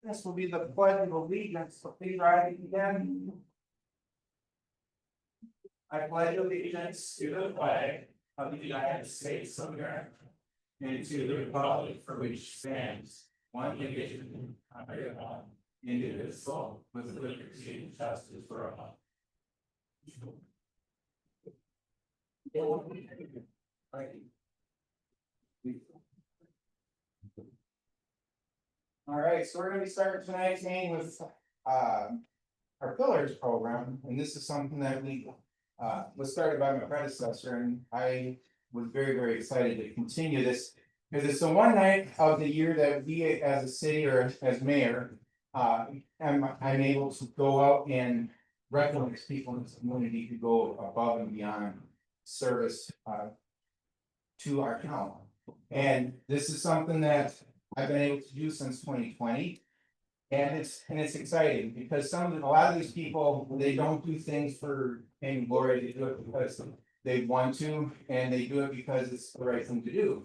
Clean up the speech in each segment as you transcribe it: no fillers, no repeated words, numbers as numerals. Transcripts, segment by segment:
This will be the pledge of allegiance, so please rise again. I pledge allegiance to the flag of the United States of America and to the republic for which stands one nation under God, indivisible, with liberty and justice for all. All right, so we're gonna be starting tonight's meeting with our Pillars program, and this is something that was started by my predecessor, and I was very excited to continue this. Because it's the one night of the year that we as a city or as mayor, I'm able to go out and recognize people in this community who go above and beyond service to our town. And this is something that I've been able to do since 2020. And it's exciting because a lot of these people, they don't do things for fame and glory, they do it because they want to, and they do it because it's the right thing to do.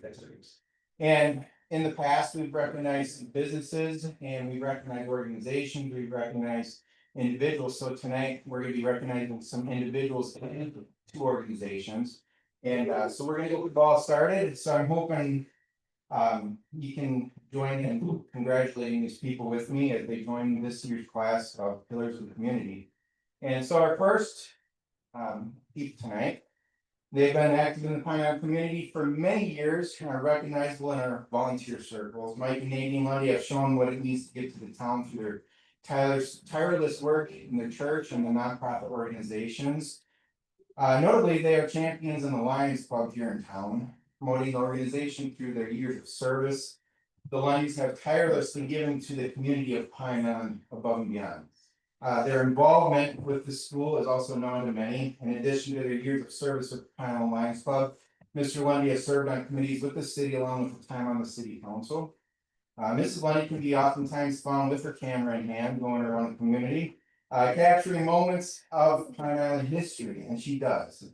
And in the past, we've recognized businesses and we recognize organizations, we've recognized individuals. So tonight, we're gonna be recognizing some individuals and two organizations. And so we're gonna get the ball started. So I'm hoping you can join in congratulating these people with me as they join this year's class of Pillars of the Community. And so our first people tonight, they've been active in the Pine Island community for many years and are recognizable in our volunteer circles. Mike and Nadine Lundy have shown what it means to get to the town through their tireless work in the church and the nonprofit organizations. Notably, they are champions in the Lions Club here in town, promoting the organization through their years of service. The Lundys have tirelessly given to the community of Pine Island above and beyond. Their involvement with the school is also known to many. In addition to their years of service with the Pine Island Lions Club, Mr. Lundy has served on committees with the city along with the time on the city council. Mrs. Lundy can be oftentimes found with her camera in hand going around the community, capturing moments of Pine Island history, and she does.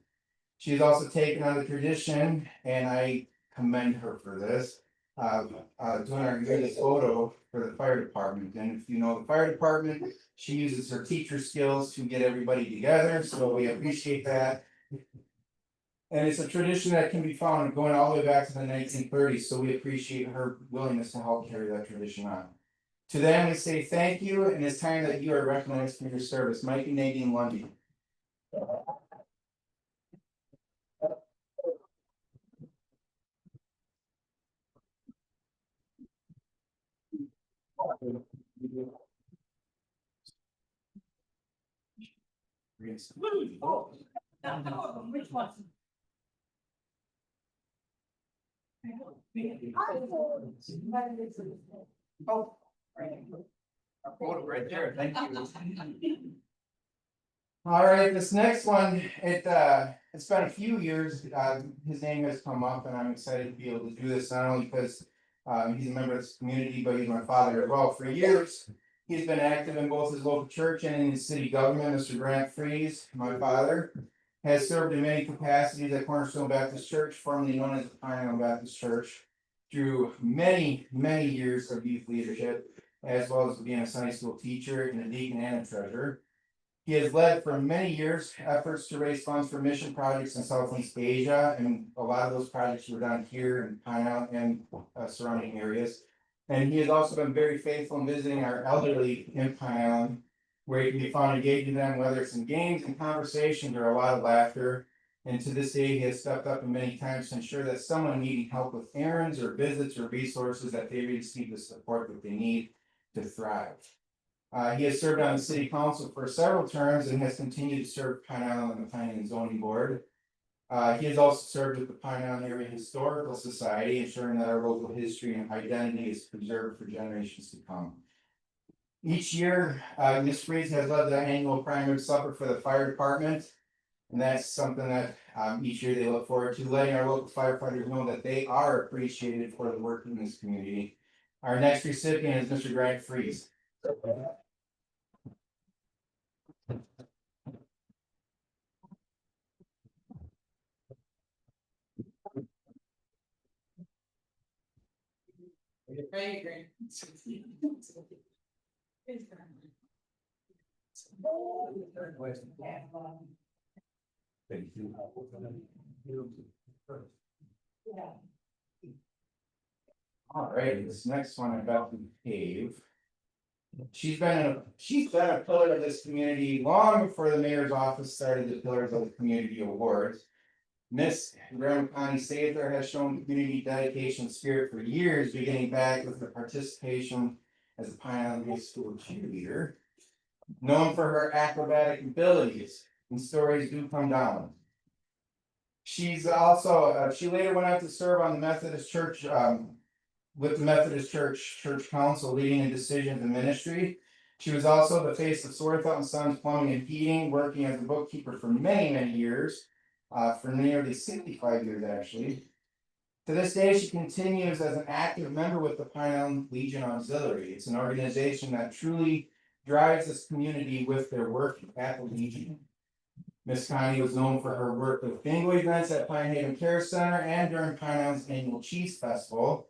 She has also taken on the tradition, and I commend her for this, doing our greatest photo for the fire department. And if you know the fire department, she uses her teacher skills to get everybody together, so we appreciate that. And it's a tradition that can be found going all the way back to the 1930s, so we appreciate her willingness to help carry that tradition on. To them, we say thank you, and it's time that you are recognized for your service. Mike and Nadine Lundy. Which one? Oh, right there, thank you. All right, this next one, it's been a few years, his name has come up and I'm excited to be able to do this, not only because he's a member of this community, but he's my father as well. For years, he's been active in both his local church and in his city government. Mr. Grant Fries, my father, has served in many capacities at Cornerstone Baptist Church, formerly known as the Pine Island Baptist Church, through many years of youth leadership, as well as being a Sunday school teacher and a deacon and a treasurer. He has led for many years efforts to raise funds for mission projects in Southeast Asia, and a lot of those projects were done here in Pine Island and surrounding areas. And he has also been very faithful in visiting our elderly in Pine Island, where he can be found engaging them, whether it's in games and conversations or a lot of laughter. And to this day, he has stepped up many times to ensure that someone needing help with errands or visits or resources, that they receive the support that they need to thrive. He has served on the city council for several terms and has continued to serve Pine Island on the Planning and Zoning Board. He has also served with the Pine Island Area Historical Society, ensuring that our local history and identity is preserved for generations to come. Each year, Ms. Fries has led the annual prime rib supper for the fire department. And that's something that each year they look forward to, letting our local firefighters know that they are appreciated for the work in this community. Our next recipient is Mr. Grant Fries. Thank you. All right, this next one about the cave. She's been a pillar of this community long before the mayor's office started the Pillars of the Community Awards. Miss Graham Connie Sather has shown community dedication spirit for years, beginning back with her participation as a Pine Island High School cheerleader. Known for her acrobatic abilities, and stories do come down. She's also, she later went on to serve on the Methodist Church, with the Methodist Church Council, leading in decisions and ministry. She was also the face of Swarthout and Sons Plumbing and Heating, working as a bookkeeper for many years, for nearly 65 years actually. To this day, she continues as an active member with the Pine Island Legion Auxiliary. It's an organization that truly drives this community with their work at the Legion. Miss Connie was known for her work with bingo events at Pine Haven Care Center and during Pine Island's annual Cheese Festival.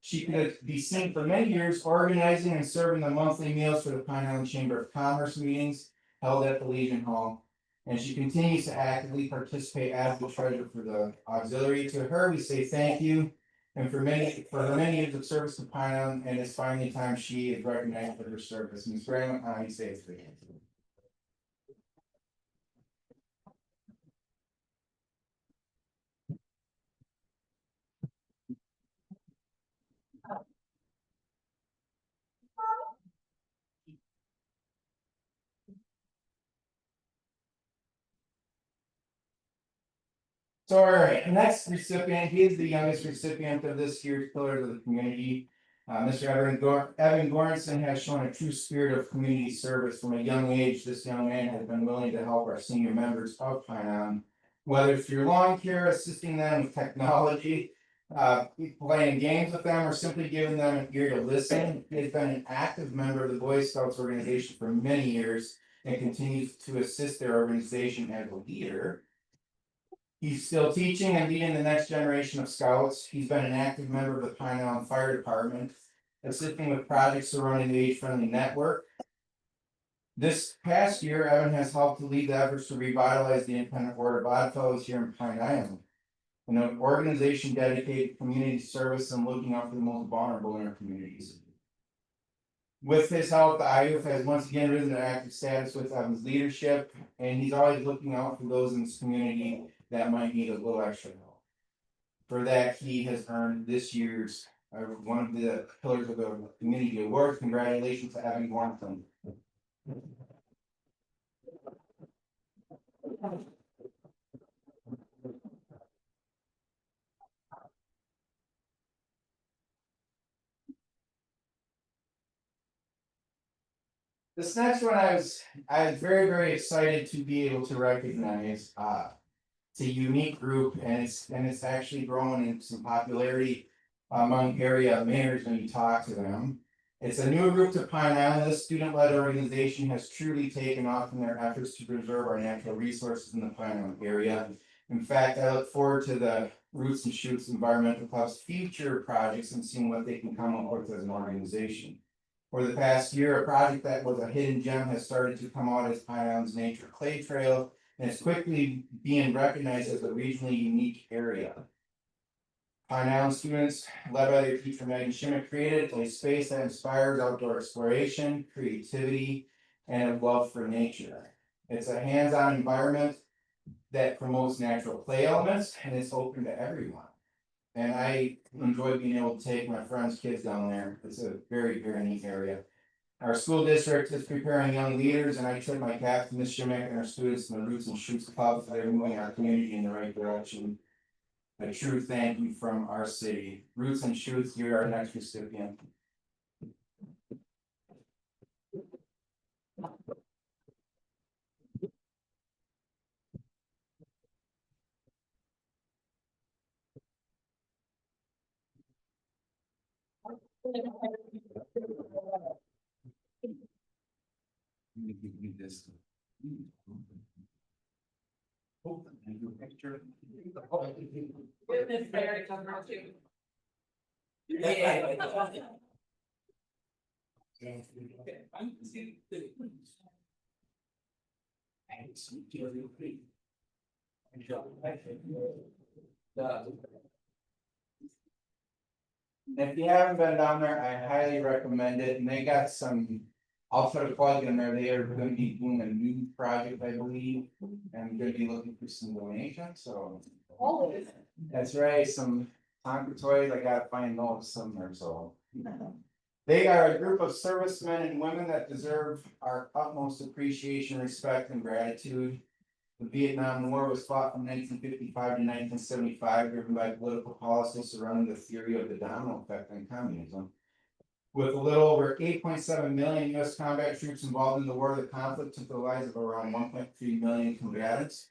She could be seen for many years organizing and serving the monthly meals for the Pine Island Chamber of Commerce meetings held at the Legion Hall. And she continues to actively participate as the treasurer for the auxiliary. To her, we say thank you. And for her many years of service to Pine Island, and it's finally time she is recognized for her service. Ms. Graham, I say it's for you. So, all right, next recipient, he is the youngest recipient of this year's Pillars of the Community. Mr. Evan Goranson has shown a true spirit of community service from a young age. This young man has been willing to help our senior members of Pine Island, whether through lawn care, assisting them with technology, playing games with them, or simply giving them an ear to listen. He has been an active member of the Boy Scouts organization for many years and continues to assist their organization as a leader. He's still teaching and leading the next generation of scouts. He's been an active member of the Pine Island Fire Department, assisting with projects surrounding the age-friendly network. This past year, Evan has helped to lead the efforts to revitalize the Independent Order of Oddfellows here in Pine Island, an organization dedicated to community service and looking out for the most vulnerable in our communities. With his help, the IUF has once again risen to active status with Evan's leadership, and he's always looking out for those in this community that might need a little extra help. For that, he has earned this year's one of the Pillars of the Community Award. Congratulations to Evan Goranson. This next one, I was very excited to be able to recognize. It's a unique group, and it's actually growing in some popularity among area mayors when you talk to them. It's a new group to Pine Island. This student-led organization has truly taken off in their efforts to preserve our natural resources in the Pine Island area. In fact, I look forward to the Roots and Shoots Environmental Club's future projects and seeing what they can come up with as an organization. For the past year, a project that was a hidden gem has started to come out as Pine Island's Nature Clay Trail, and it's quickly being recognized as a regionally unique area. Pine Island students, led by their teacher Megan Schmidt, created a space that inspires outdoor exploration, creativity, and a love for nature. It's a hands-on environment that promotes natural play elements, and it's open to everyone. And I enjoy being able to take my friends' kids down there. It's a very neat area. Our school district is preparing young leaders, and I tip my cap to Ms. Schmidt and our students in the Roots and Shoots Club for moving our community in the right direction. A true thank you from our city. Roots and Shoots, you're our next recipient. This. Oh, and your picture. It's very tough too. If you haven't been down there, I highly recommend it, and they got some. I'll put a plug in there, they are gonna be doing a new project, I believe, and gonna be looking for some donations, so. Always. That's right, some Tonka toys, I gotta find those somewhere, so. They are a group of servicemen and women that deserve our utmost appreciation, respect, and gratitude. The Vietnam War was fought from 1955 to 1975, driven by political policy surrounding the theory of the domino effect on communism. With a little over 8.7 million US combat troops involved in the war, the conflict took the lives of around 1.3 million combatants.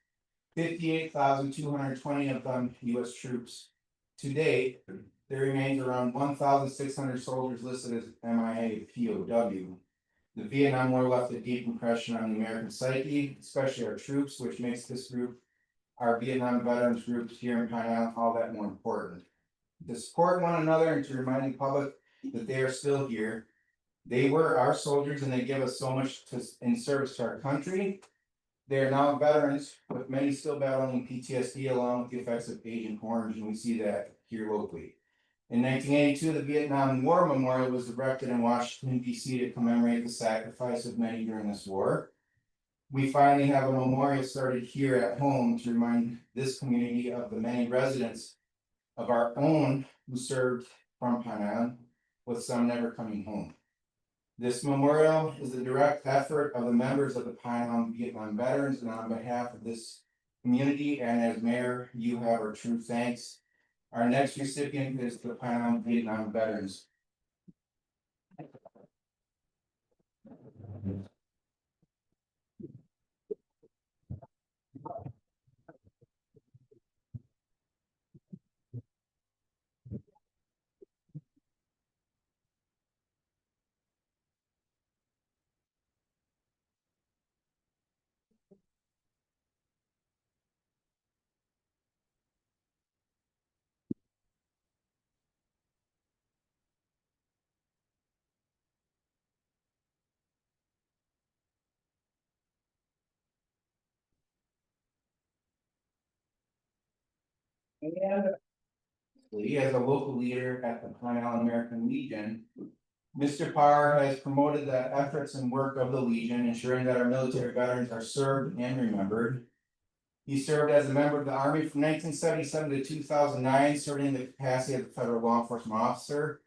58,220 of them US troops. To date, there remains around 1,600 soldiers listed as MIA POW. The Vietnam War left a deep impression on the American psyche, especially our troops, which makes this group, our Vietnam veterans groups here in Pine Island, all that more important. To support one another and to remind the public that they are still here. They were our soldiers and they give us so much in service to our country. They are now veterans, with many still battling PTSD along with the effects of Agent Orange, and we see that here locally. In 1982, the Vietnam War Memorial was erected in Washington, D.C. to commemorate the sacrifice of many during this war. We finally have a memorial started here at home to remind this community of the many residents of our own who served from Pine Island, with some never coming home. This memorial is a direct effort of the members of the Pine Island Vietnam veterans, and on behalf of this community and as mayor, you have our true thanks. Our next recipient is the Pine Island Vietnam veterans. And as a local leader at the Pine Island American Legion, Mr. Parr has promoted the efforts and work of the Legion, ensuring that our military veterans are served and remembered. He served as a member of the Army from 1977 to 2009, serving in the capacity of a federal law enforcement officer.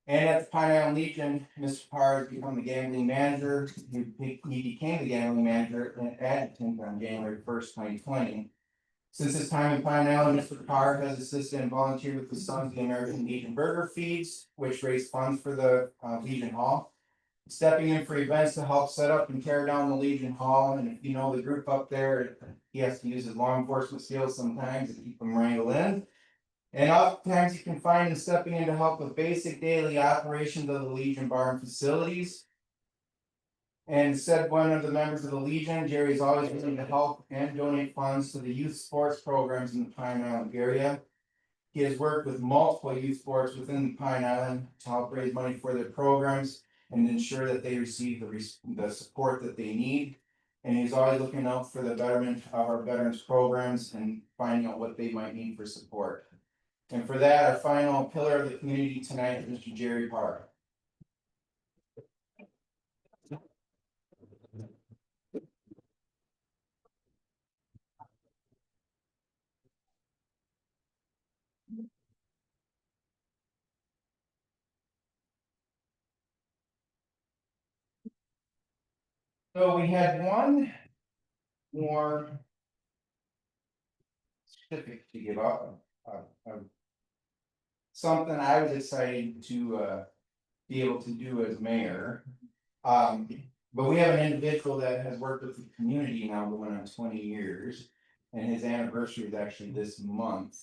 And at the Pine Island Legion, Mr. Parr has become the gambling manager. He became the gambling manager and adjutant on January 1st, 2020. Since his time in Pine Island, Mr. Parr has assisted and volunteered with the Sons of the American Legion Burger Feeds, which raise funds for the Legion Hall. Stepping in for events to help set up and tear down the Legion Hall, and if you know the group up there, he has to use his law enforcement skills sometimes to keep them wrangled in. And oftentimes you can find him stepping in to help with basic daily operations of the Legion barn facilities. And said one of the members of the Legion, Jerry is always willing to help and donate funds to the youth sports programs in the Pine Island area. He has worked with multiple youth sports within the Pine Island to help raise money for their programs and ensure that they receive the support that they need. And he's always looking out for the betterment of our veterans programs and finding out what they might need for support. And for that, our final pillar of the community tonight is Mr. Jerry Parr. So we had one more certificate to give up. Something I was excited to be able to do as mayor. But we have an individual that has worked with the community now going on 20 years. And his anniversary is actually this month.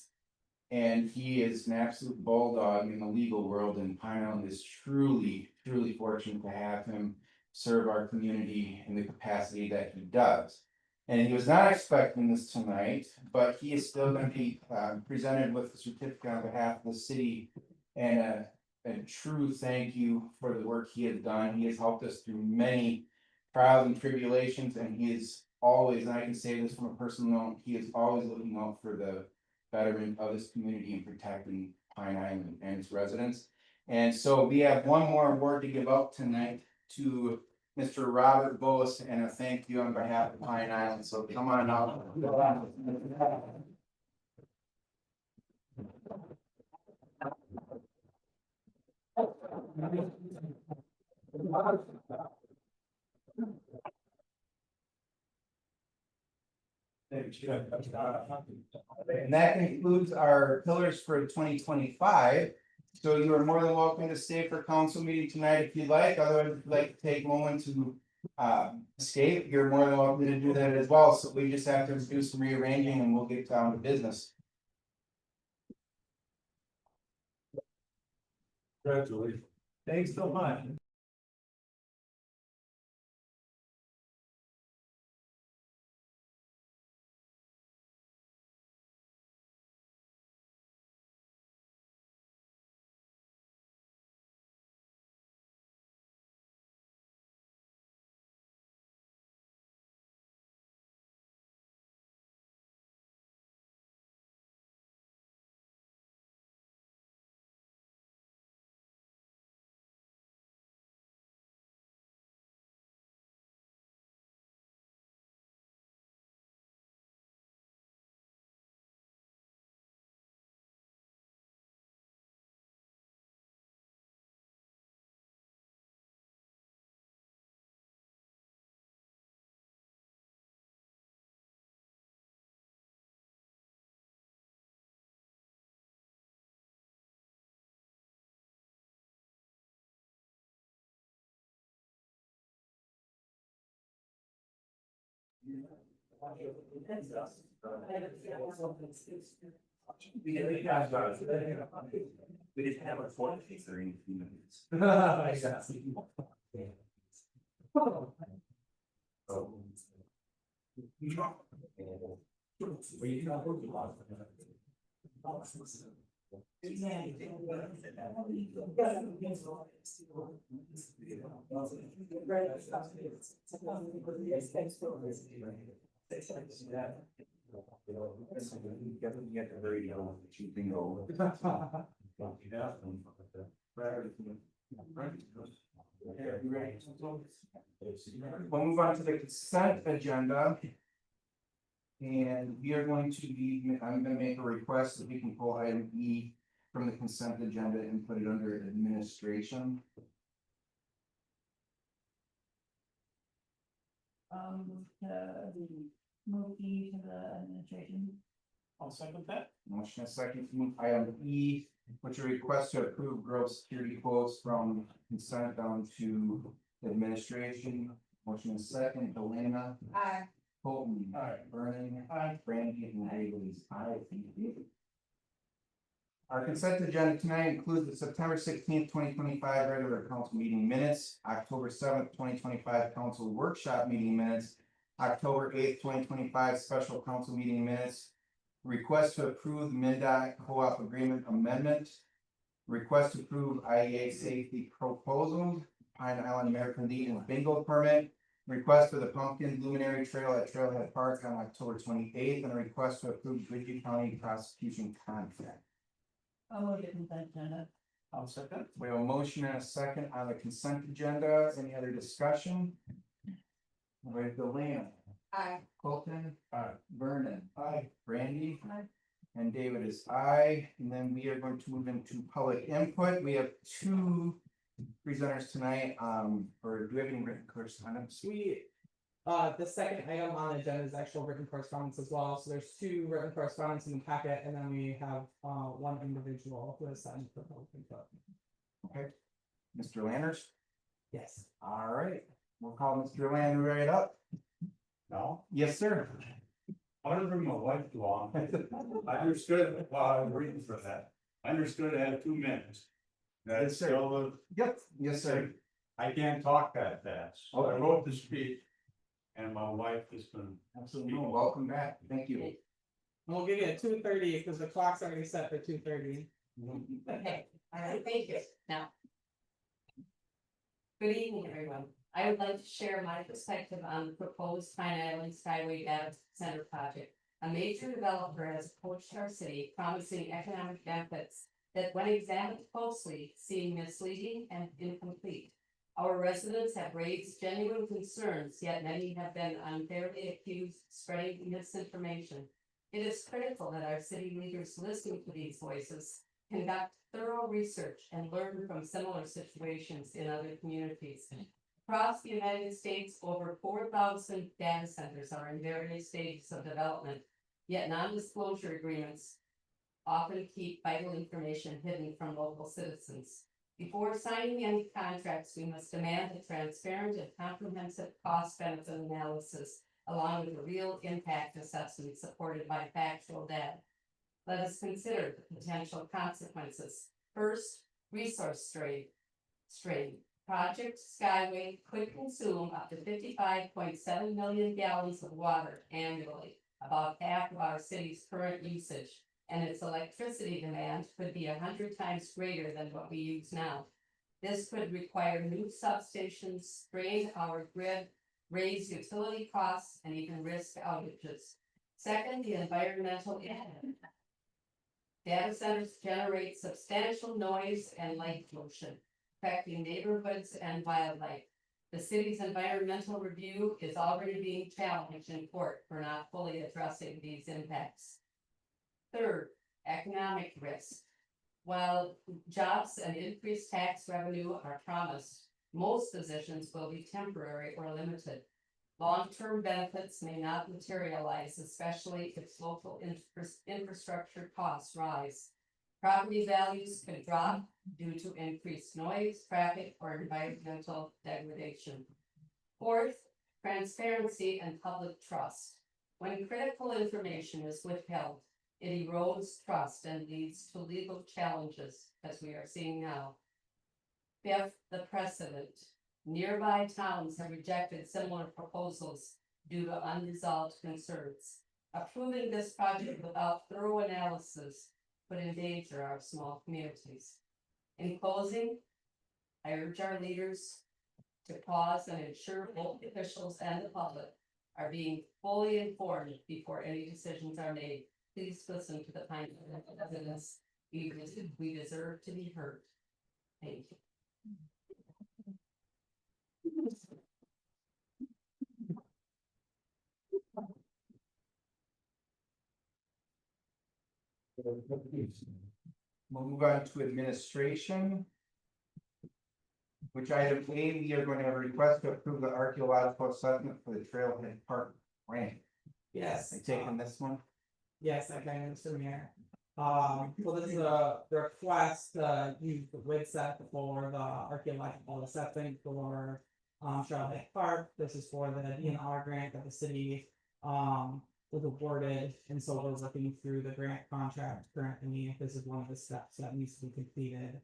And he is an absolute bulldog in the legal world, and Pine Island is truly fortunate to have him serve our community in the capacity that he does. And he was not expecting this tonight, but he is still going to be presented with a certificate on behalf of the city and a true thank you for the work he has done. He has helped us through many trials and tribulations, and he is always, and I can say this from a personal note, he is always looking out for the betterment of this community and protecting Pine Island and its residents. And so we have one more award to give out tonight to Mr. Robert Bullis, and a thank you on behalf of Pine Island, so come on out. And that concludes our pillars for 2025. So you are more than welcome to stay for council meeting tonight if you'd like, otherwise, if you'd like to take a moment to escape, you're more than welcome to do that as well, so we just have to do some rearranging and we'll get down to business. Congratulations. Thanks so much. We just have a 43 minutes. Get the radio, choosing over. We'll move on to the consent agenda. And we are going to be, I'm gonna make a request that we can pull item E from the consent agenda and put it under administration. Move E to the administration. I'll second that. Motion and second to move item E, which is a request to approve gross security quotes from consent down to administration. Motion and second, Delana. Aye. Colton. Aye. Vernon. Aye. Brandy and Bailey's. Aye. Thank you. Our consent agenda tonight includes the September 16th, 2025 regular council meeting minutes, October 7th, 2025 council workshop meeting minutes, October 8th, 2025 special council meeting minutes, request to approve the MnDOT co-op agreement amendment, request to approve IEA safety proposal, Pine Island American Legion bingo permit, request for the pumpkin luminary trail at Trailhead Park on October 28th, and a request to approve Bridgeview County prosecution contract. I'll move the consent agenda. I'll second. We have a motion and a second on the consent agenda. Any other discussion? With Delana. Aye. Colton. Aye. Vernon. Aye. Brandy. Aye. And David is aye. And then we are going to move into public input. We have two presenters tonight. Or do we have any written correspondence? The second item on the agenda is actual written correspondence as well, so there's two written correspondence in the packet, and then we have, one individual who has signed for public input. Okay. Mr. Landers? Yes. All right. We'll call Mr. Landers right up. No, Yes, sir. I want to bring my wife along. I understood while I was reading for that. I understood I had 2 minutes. Yes, That's sir. still, Yep. Yes, sir. I can't talk that fast. So I Okay. wrote the speech. And my wife is gonna. Absolutely. Welcome back. Thank you. And we'll give you a 2:30 because the clock's already set for 2:30. Okay. Thank you. Now. Good evening, everyone. I would like to share my perspective on the proposed Pine Island Skyway Data Center project. A major developer has approached our city promising economic benefits that, when examined closely, seem misleading and incomplete. Our residents have raised genuine concerns, yet many have been unfairly accused of spreading misinformation. It is critical that our city leaders listen to these voices, conduct thorough research, and learn from similar situations in other communities. Across the United States, over 4,000 data centers are in various stages of development, yet non-disclosure agreements often keep vital information hidden from local citizens. Before signing any contracts, we must demand a transparent and comprehensive cost-benefit analysis, along with a real impact assessment supported by factual data. Let us consider the potential consequences. First, resource strain. Project Skyway could consume up to 55.7 million gallons of water annually, about half of our city's current usage, and its electricity demand could be 100 times greater than what we use now. This could require new substations, strain our grid, raise utility costs, and even risk outages. Second, the environmental impact. Data centers generate substantial noise and light pollution, affecting neighborhoods and wildlife. The city's environmental review is already being challenged in court for not fully addressing these impacts. Third, economic risk. While jobs and increased tax revenue are promised, most positions will be temporary or limited. Long-term benefits may not materialize, especially if local infrastructure costs rise. Property values could drop due to increased noise, traffic, or environmental degradation. Fourth, transparency and public trust. When critical information is withheld, it erodes trust and leads to legal challenges, as we are seeing now. Fifth, the precedent. Nearby towns have rejected similar proposals due to unresolved concerns. Approving this project without thorough analysis would endanger our small communities. In closing, I urge our leaders to pause and ensure both officials and the public are being fully informed before any decisions are made. Please listen to the Pine Island residents. We deserve to be heard. Thank you. We'll move on to administration. Which item A, we are going to have a request to approve the archaeological assessment for the Trailhead Park grant. Yes. I taking this one? Yes, I can, Mr. Mayor. Well, this is a request to use the grid set for the archaeological assessment for Trailhead Park. This is for the DNR grant that the city was awarded, and so we're looking through the grant contract currently. This is one of the steps that needs to be completed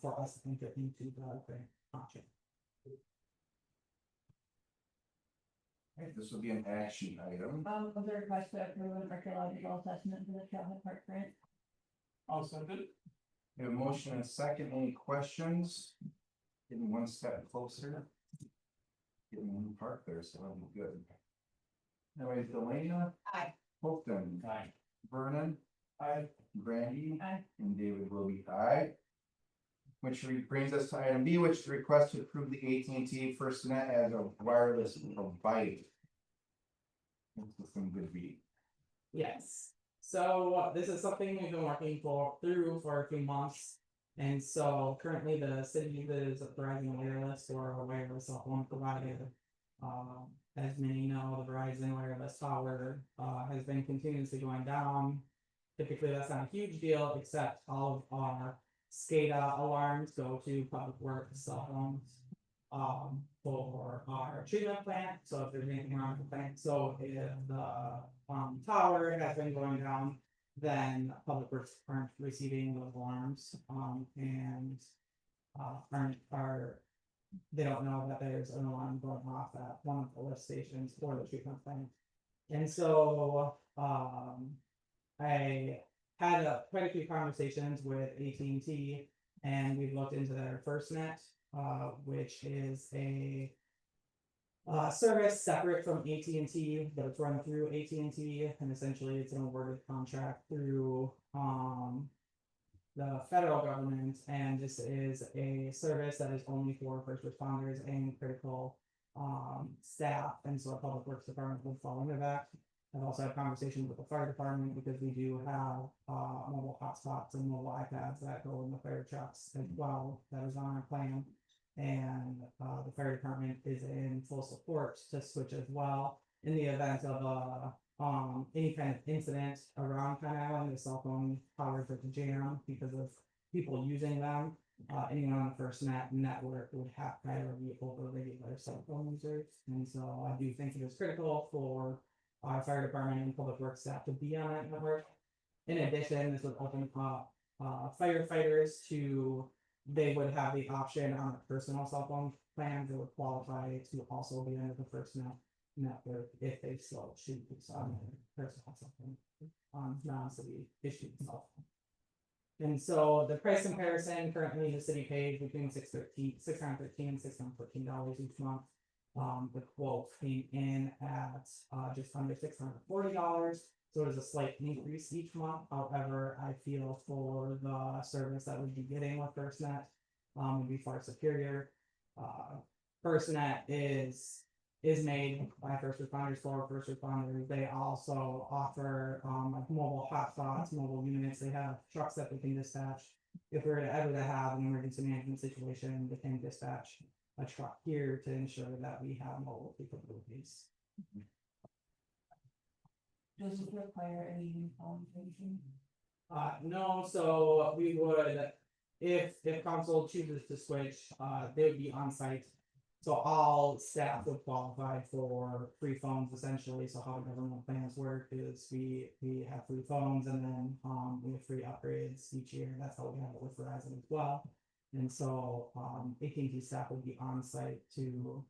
for us to enter into the grant contract. Okay, this will be an action item. Was there a request to approve an archaeological assessment for the Trailhead Park grant? I'll send it. We have a motion and a second. Any questions? Getting one step closer. Getting one park there, so that'll be good. Anyways, Delana. Aye. Holton. Aye. Vernon. Aye. Brandy. Aye. And David will be aye. Which brings us to item B, which is the request to approve the AT&T FirstNet as a wireless provider. This is some good reading. Yes. So this is something we've been working through for a few months. And so currently the city is Verizon Wireless or a wireless cell phone provider. As many know, the Verizon Wireless tower has been continuously going down. Typically that's not a huge deal, except all of our SCADA alarms go to public works cell phones for our treatment plant. So if there's anything wrong with the plant, so if the tower has been going down, then public works aren't receiving those alarms and they don't know that there's an alarm going off at one of the lift stations for the treatment plant. And so I had quite a few conversations with AT&T And we've looked into their FirstNet, which is a service separate from AT&T, but it's run through AT&T, and essentially it's an awarded contract through the federal government, and this is a service that is only for first responders and critical staff, and so our public works department will fall into that. I've also had conversations with the fire department because we do have mobile hotspots and mobile iPads that go in the fire trucks as well. That is on our plan. And the fire department is in full support to switch as well in the event of any kind of incident around Pine Island. The cell phone towers are jam because of people using them. Anyone on the FirstNet network would have priority over regular cell phone users, and so I do think it is critical for our fire department and public works staff to be on that network. In addition, this would open up firefighters to, they would have the option on a personal cell phone plan that would qualify to also be under the FirstNet network if they still shoot on their personal cell phone on non-city issued cell phone. And so the price comparison, currently the city pays between $613 and $614 each month. The quote came in at just under $640, so it is a slight increase each month. However, I feel for the service that we'd be getting with FirstNet would be far superior. FirstNet is made by first responders for first responders. They also offer like mobile hotspots, mobile units. They have trucks that they can dispatch. If we're ever to have an emergency management situation, they can dispatch a truck here to ensure that we have mobile capabilities. Does it require any uniform training? No, so we would, if council chooses to switch, they would be on site. So all staff would qualify for free phones essentially. So how the government plans work is we have free phones, and then we have free upgrades each year. That's how we have it with Verizon as well. And so AT&T staff would be on site to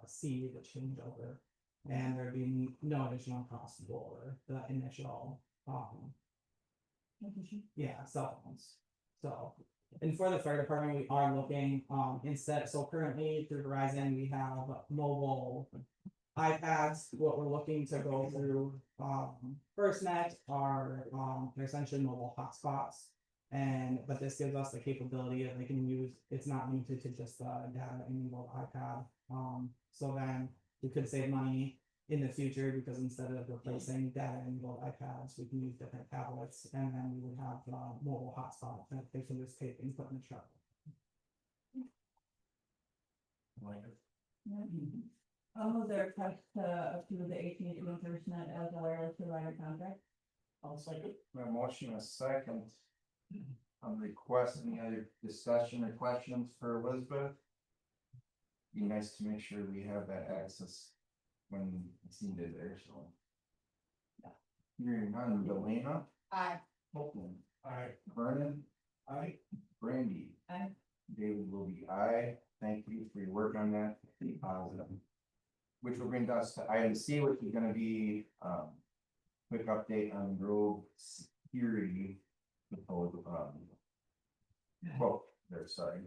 see the changeover, and there'd be no additional cost for the initial cell phones. So, and for the fire department, we are looking instead, so currently through Verizon, we have mobile iPads. What we're looking to go through FirstNet are they're essentially mobile hotspots. But this gives us the capability that they can use, it's not limited to just data enabled iPad. So then we could save money in the future because instead of replacing data enabled iPads, we can use different tablets, and then we would have mobile hotspots that they can just take and put in the truck. Was there a request to approve the AT&T and FirstNet as a wireless provider contract? I'll second. My motion is second. On request, any other discussion or questions for Elizabeth? Be nice to make sure we have that access when it's needed there, so. Hearing none, Delana. Aye. Holden. Aye. Vernon. Aye. Brandy. Aye. David will be aye. Thank you for your work on that. Which will bring us to item C, which is gonna be, quick update on road security. Quote, there, sorry.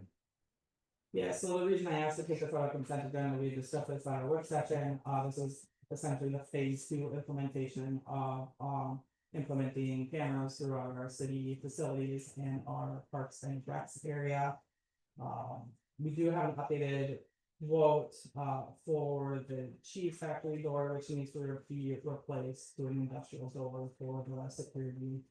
Yeah, so the reason I asked to take this out of consent agenda, we discussed this at our work session. This is essentially the phase 2 implementation of implementing cameras throughout our city facilities and our parks and recs area. We do have an updated quote for the chief factory door, which needs to be replaced to an industrial door for the security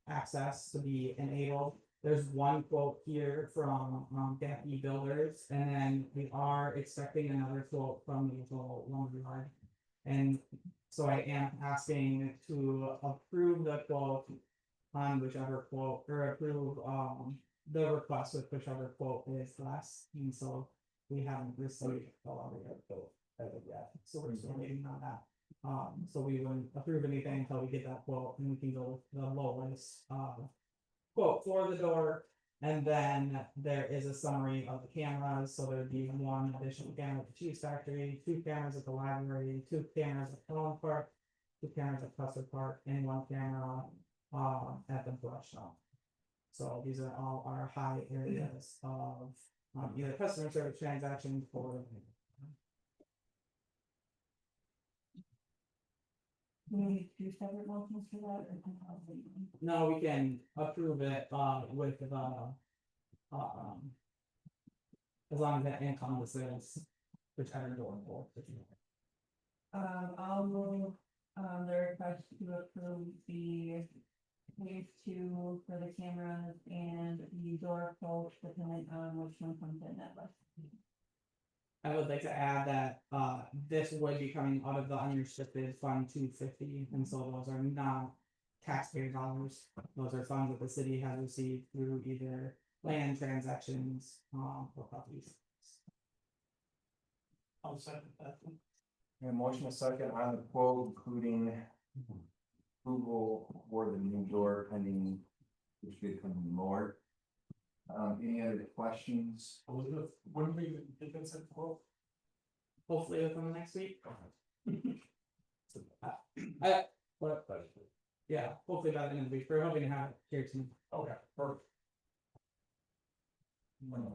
access to be enabled. There's one quote here from Daffy Builders, and then we are expecting another quote from the local lumberyard. And so I am asking to approve the quote on whichever quote, or approve the request with whichever quote is less. And so we haven't received the lumberyard quote as of yet, so we're still waiting on that. So we wouldn't approve anything until we get that quote, and we can go with the lowest quote for the door. And then there is a summary of the cameras. So there'd be one additional camera at the Chiefs Factory, 2 cameras at the library, 2 cameras at Cullen Park, 2 cameras at Custer Park, and 1 camera at the brush shop. So these are all our high areas of either customer service transaction or. Do we need two separate motions for that? Or No, we can approve it with the as long as that encompasses whichever door for. I'll move, the request to approve the phase two for the cameras and the door approach depending on which one comes in at last. I would like to add that this would be coming out of the unrestricted fund 250, and so those are not taxpayer dollars. Those are funds that the city has received through either land transactions or properties. I'll second that. And motion a second on the quote, including approval for the new door pending, which could come more. Any other questions? Elizabeth, when we get that set for? Hopefully within the next week. But yeah, hopefully by the end of the week. We're hoping to have it here soon. Okay, perfect.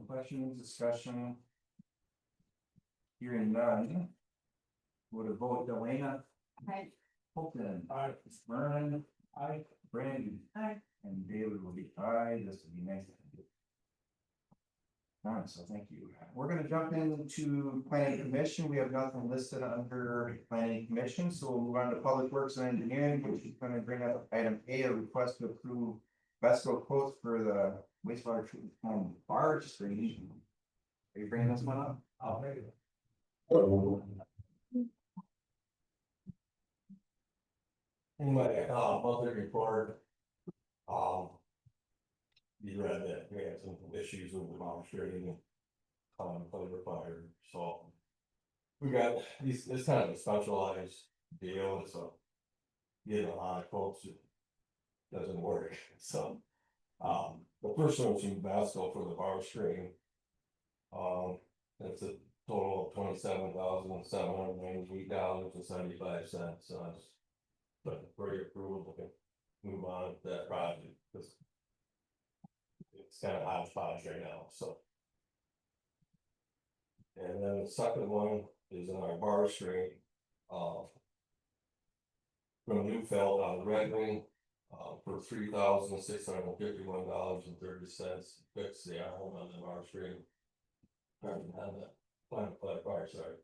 Questions, discussion? Hearing none. Would a vote, Delana? Aye. Holton? Aye. Vernon? Aye. Brandy? Aye. And David will be aye, this will be nice. Alright, so thank you. We're gonna jump into planning commission. We have nothing listed under planning commission, so we'll move on to public works and engineering, which is gonna bring up item A, a request to approve Vesco quotes for the wastewater treatment plant barge. Are you bringing this one up? I'll make it. In my monthly report, you read that we had some issues with the demonstrating flavor fire, so. We got these, it's kind of a specialized deal, so. Getting a lot of quotes, it doesn't work, so. The first one's from Vasco for the bar screen. It's a total of $27,798.75, so I just. But for your approval, we can move on to that project, because. It's kind of hodgepodge right now, so. And then the second one is in our bar screen, from Newfeld on Red Wing, for $3,651.30, fix the arm on the bar screen. On the fire, sorry.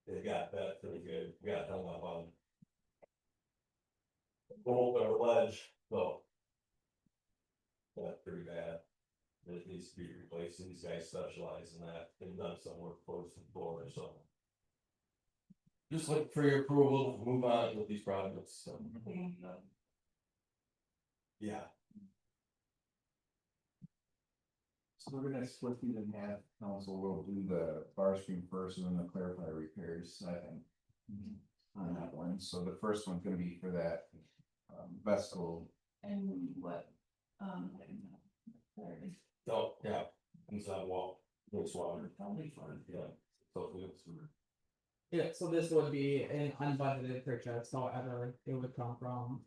They got that pretty good, got hung up on. Bolt or ledge, so. That's pretty bad. It needs to be replaced, these guys specialize in that, they've done some work for us before, so. Just look for your approval, to move on with these projects, so. Yeah. So we're gonna split these in half, council will do the bar screen first and then the clarify repairs second. On that one, so the first one's gonna be for that Vesco. And what, Oh, yeah, inside wall, wastewater, yeah. So it's. Yeah, so this would be an unbudgeted purchase, however, it would come from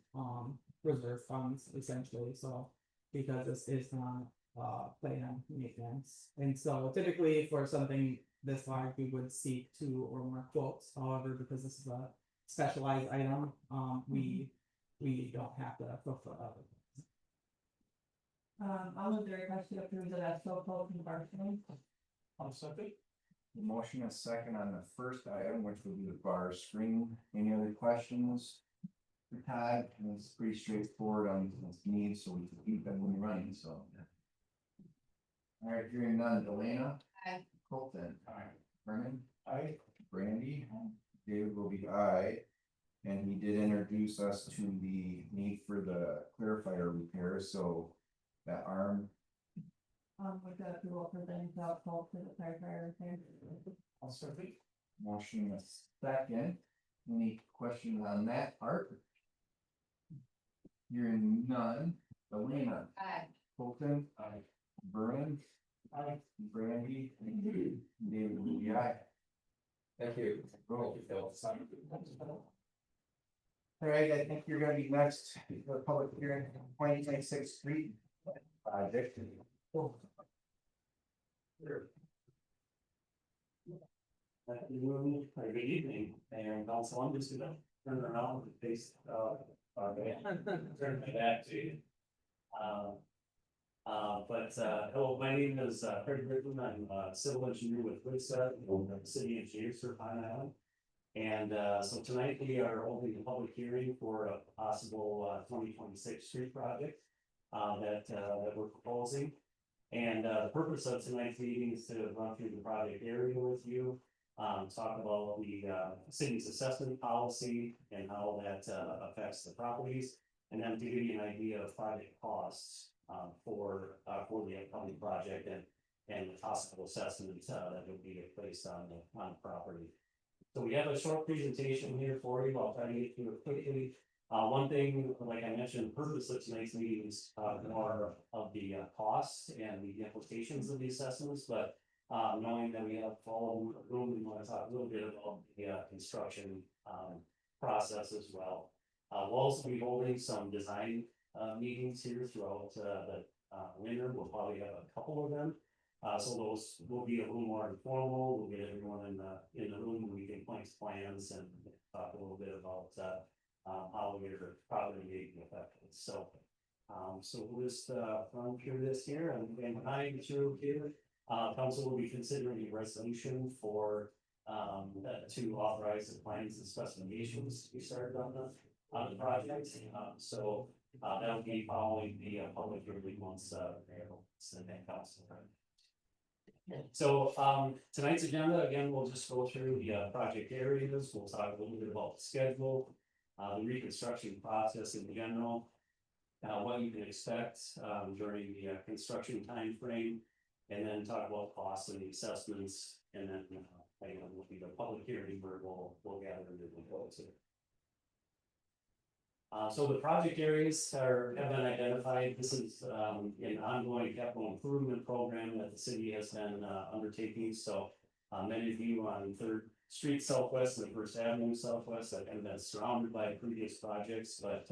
reserve funds essentially, so. Because this is not planned maintenance, and so typically for something this large, we would seek 2 or more quotes, however, because this is a specialized item, we don't have to fulfill other. I'll move the request to approve the Vesco quote from Barcelona. I'll second. Motion is second on the first item, which will be the bar screen. Any other questions? For Todd, and it's pretty straightforward on its needs, so we can keep them running, so. All right, hearing none, Delana. Aye. Colton. Aye. Vernon. Aye. Brandy. David will be aye. And he did introduce us to the need for the clarifier repair, so that arm. With the approval for the Newfeld quote for the firefighter repair. I'll second. Motion is second. Any questions on that part? Hearing none. Delana. Aye. Colton. Aye. Vernon. Aye. Brandy. David will be aye. Thank you. Roll. Phil. Craig, I think you're gonna be next for the public hearing, 2026 street project. Afternoon, or good evening, Mayor and council, I'm just gonna turn around and face, turn my back to you. Hello, my name is, Craig Britton, I'm a civil engineer with Woodset, the city engineers for Pine Island. And, so tonight we are holding a public hearing for a possible, 2026 street project, that we're proposing. And, the purpose of tonight's meeting is to run through the project area with you. Talk about the city's assessment policy and how that affects the properties. And then to give you an idea of project costs for the upcoming project and the possible assessment that would be placed on the property. So we have a short presentation here for you. I'll try to get through it quickly. One thing, like I mentioned, the purpose of tonight's meeting is more of the costs and the implications of the assessments, but knowing that we have all the room, we want to talk a little bit about the construction process as well. We'll also be holding some design meetings here throughout the winter. We'll probably have a couple of them. So those will be a little more informal. We'll get everyone in the room. We can point plans and talk a little bit about how your property may be affected. So we'll just run through this here and behind you here. Council will be considering a resolution for to authorize the plans and specifications to be started on the project. That'll be following the public hearing once the council. So tonight's agenda, again, we'll just go through the project areas. We'll talk a little bit about the schedule, the reconstruction process in general, what you can expect during the construction time frame, and then talk about costs and the assessments, and then will be the public hearing where we'll gather and we'll go to. So the project areas have been identified. This is an ongoing capital improvement program that the city has been undertaking. So many of you on 3rd Street Southwest and 1st Avenue Southwest have been surrounded by previous projects, but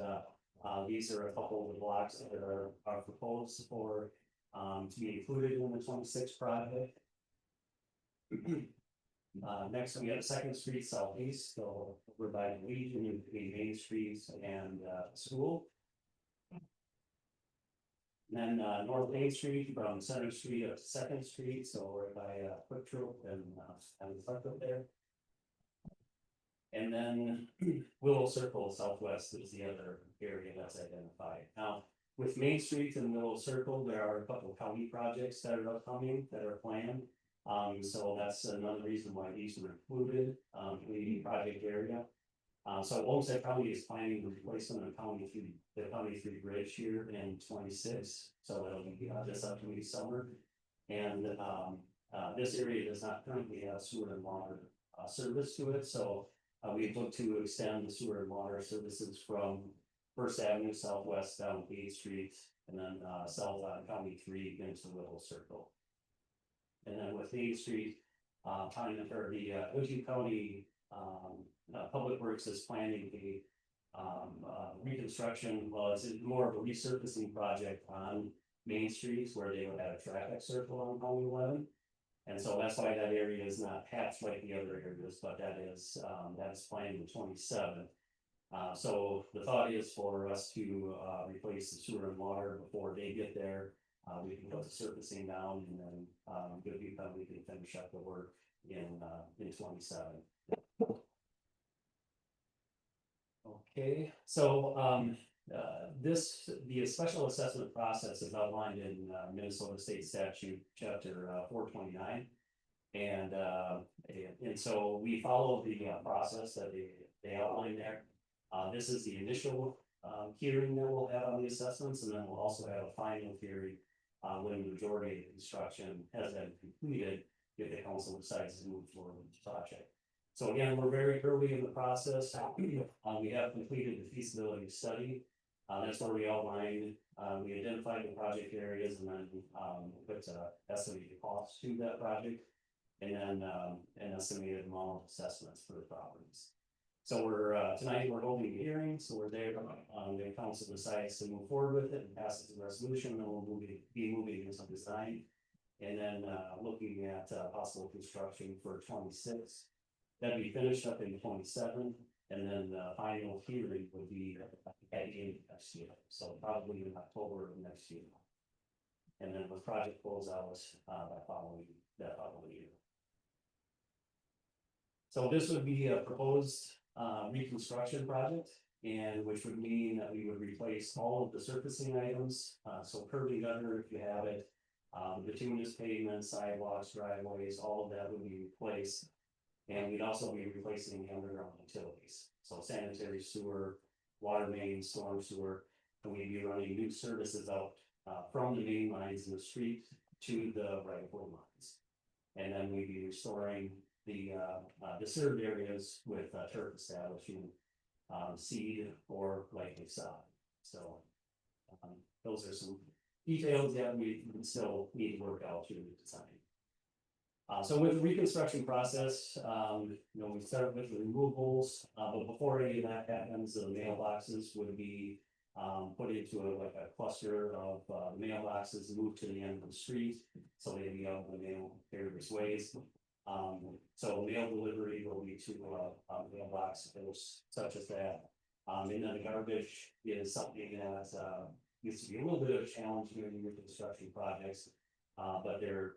these are a couple of the blocks that are proposed for to be included in the 26 project. Next, we have 2nd Street Southeast, so we're by the Legion in between Main Street and school. And then North Main Street from Center Street up to 2nd Street, so we're by Quick Trip and the park up there. And then Willow Circle Southwest is the other area that's identified. Now, with Main Street and Willow Circle, there are a couple of county projects that are upcoming that are planned. So that's another reason why these were included in the project area. So Olmsted County is planning the replacement of the County 3 bridge here in 26. So it'll be this upcoming summer. And this area does not currently have sewer and water service to it. So we look to extend the sewer and water services from 1st Avenue Southwest down 8th Street and then south on County 3 into Willow Circle. And then with 8th Street, the Ocean County Public Works is planning the reconstruction. Well, it's more of a resurfacing project on Main Street where they would have a traffic circle on County 11. And so that's why that area is not patched like the other areas, but that's planned in 27. So the thought is for us to replace the sewer and water before they get there. We can put the surfacing down and then we can finish up the work in 27. Okay, so the special assessment process is outlined in Minnesota State Statute Chapter 429, and so we follow the process that they outline there. This is the initial hearing that we'll have on the assessments, and then we'll also have a final hearing when the majority of the construction has been completed, if the council decides to move forward with the project. So again, we're very early in the process. We have completed the feasibility study. That's where we outlined, we identified the project areas and then put estimated costs to that project, and then an estimated amount of assessments for the properties. So tonight we're holding a hearing, so we're there, the council decides to move forward with it and pass it as a resolution, then we'll be moving into design. And then, looking at, possible construction for 26. That'd be finished up in 27, and then the final hearing would be at the end of next year, so probably in October of next year. And then the project close out, that following year. So this would be a proposed reconstruction project, and which would mean that we would replace all of the surfacing items, so curb and gutter if you have it. Bituminous pavement, sidewalks, driveways, all of that would be replaced. And we'd also be replacing the underground utilities, so sanitary sewer, water main, storm sewer. And we'd be running new services out from the main lines in the street to the right of way lines. And then we'd be restoring the disturbed areas with turf establishment, seed or likely sod. So those are some details that we still need to work out through the design. So with the reconstruction process, we start with the removals, but before any of that happens, the mailboxes would be put into a cluster of mailboxes, moved to the end of the street, so they'd be out in the mail various ways. So mail delivery will be to mailbox such as that. And then the garbage is something that used to be a little bit of a challenge during reconstruction projects. But their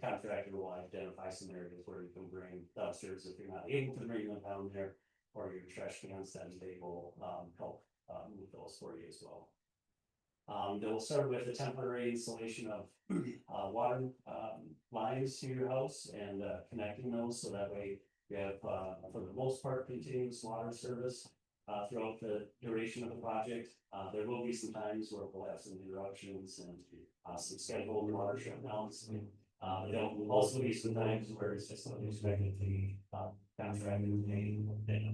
contractor will identify some areas where you can bring dumpsters if you're not able to bring them down there, or your trash cans, then they will help move those for you as well. They'll start with a temporary installation of water lines to your house and connecting those, so that way you have, for the most part, continuous water service throughout the duration of the project. There will be some times where we'll have some interruptions and some scheduled water shutdowns. There'll also be some times where it's just unexpected, the contractor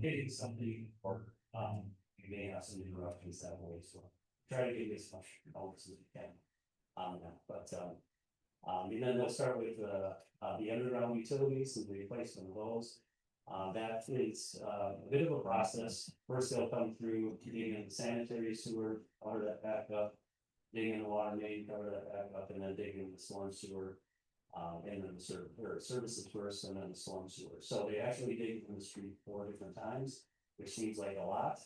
hitting something, or you may have some interruptions that way, so try to give as much notice as we can on that. And then they'll start with the underground utilities and the replacement of those. That is a bit of a process. First, they'll come through digging in the sanitary sewer, cover that back up, digging in the water main, cover that back up, and then digging in the storm sewer. And then the services first, and then the storm sewer. So they actually dig in the street 4 different times, which seems like a lot,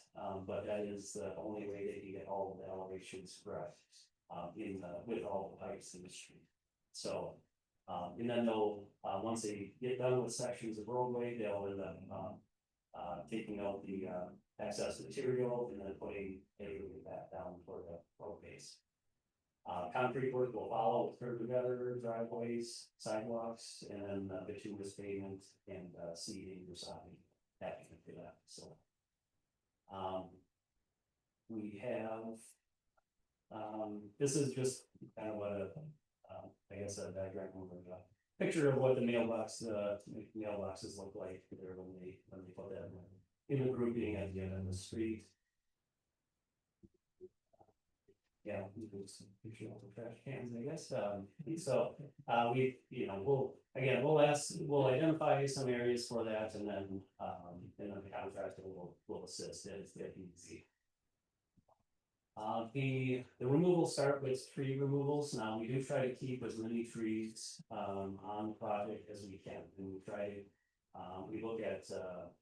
but that is the only way they can get all of the elevations correct with all the pipes in the street. So. And then they'll, once they get done with sections of roadway, they'll end up taking out the excess material and then putting everything back down for the road base. Concrete work will follow with curb gutter, driveways, sidewalks, and then bituminous pavement and seeding or sodding, that can do that. So we have this is just kind of what I guess a diagram over a picture of what the mailboxes look like there when they put that in the grouping at the end of the street. Yeah, we do some picture of the trash cans, I guess. So we'll identify some areas for that, and then the contractor will assist. It's easy. The removal start with tree removals. Now we do try to keep as many trees on the project as we can, and we try to we look at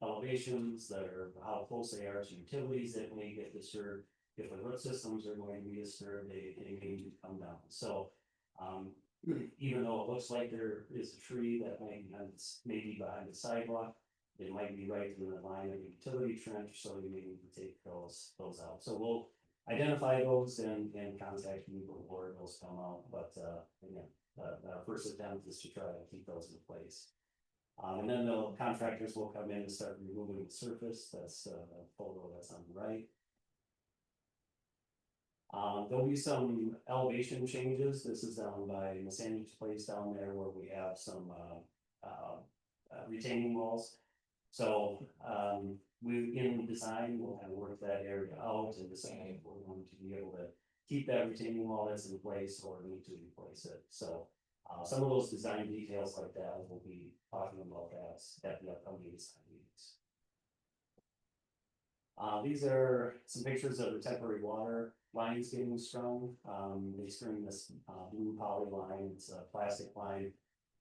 elevations that are how close they are to utilities that may get disturbed. If the root systems are going to be disturbed, they need to come down. So even though it looks like there is a tree that may be behind the sidewalk, it might be right in the line of the utility trench, so you may need to take those out. So we'll identify those and contact you before those come out. But again, our first attempt is to try to keep those in place. And then the contractors will come in and start removing the surface. That's the photo that's on the right. There'll be some elevation changes. This is down by the sandwich place down there where we have some retaining walls. So we in the design will kind of work that area out and decide if we're going to be able to keep that retaining wall that's in place or need to replace it. So some of those design details like that we'll be talking about that at the upcoming design meetings. These are some pictures of the temporary water lines getting strung. They string this, blue poly line, it's a plastic line.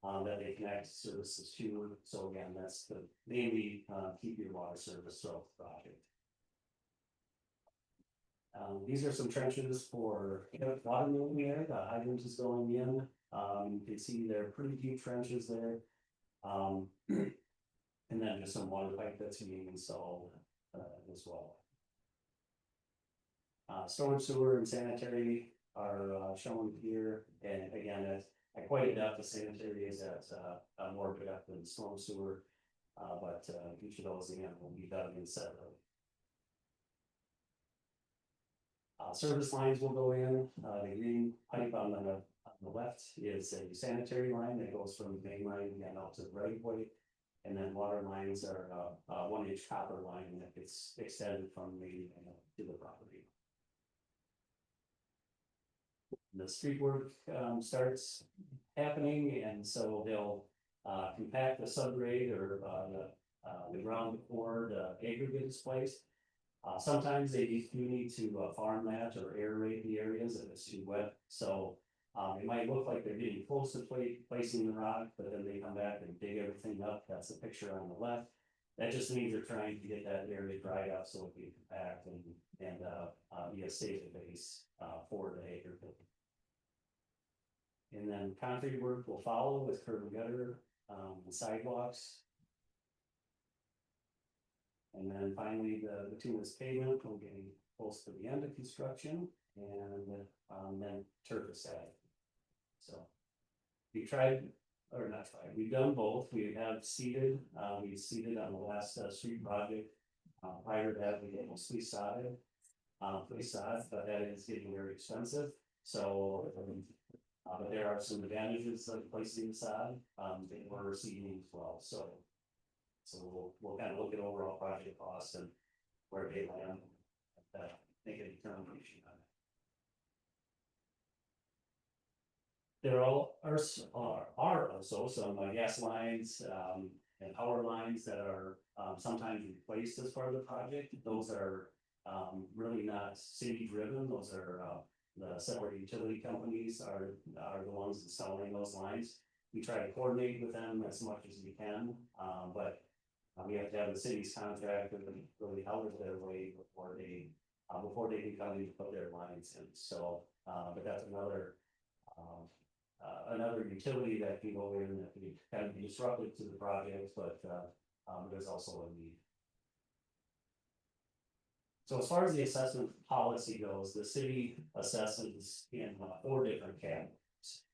That they connect services to, so again, that's the, mainly, keep your water service throughout the project. These are some trenches for water moving there, the hydrant is going in, you can see they're pretty deep trenches there. And then just some water pipe that's being installed, as well. Storage sewer and sanitary are, shown here, and again, at quite a depth, the sanitary is at, more depth than storm sewer. But each of those again will be dug in separately. Service lines will go in, the green pipe on the left is a sanitary line that goes from the main line again out to the right of way. And then water lines are a 1-inch copper line that gets extended from the main line to the property. The street work starts happening, and so they'll compact the subgrade or the ground before the aggregate is placed. Sometimes they do need to farm that or aerate the areas if it's too wet. So it might look like they're getting close to placing the rock, but then they come back and dig everything up. That's the picture on the left. That just means they're trying to get that area dried up so it can compact and be a safe base for the aggregate. And then concrete work will follow with curb and gutter, and sidewalks. And then finally, the bituminous pavement, we're getting close to the end of construction, and then turf is added. So we tried, or not tried, we've done both. We have seeded, we seeded on the last street project. Prior to that, we mostly sodded, but that is getting very expensive. So, but there are some advantages of placing sod, they were seeding as well, so. So we'll kind of look at overall project costs and where they land, make a determination on it. There are also some gas lines, and power lines that are, sometimes replaced as part of the project. Those are, really not city driven, those are, the separate utility companies are the ones installing those lines. We try to coordinate with them as much as we can, but we have to have the city's contract with them really out of their way before they can come in and put their lines in. So, but that's another utility that can go in that can be kind of disruptive to the project, but there's also a need. So as far as the assessment policy goes, the city assesses in 4 different categories.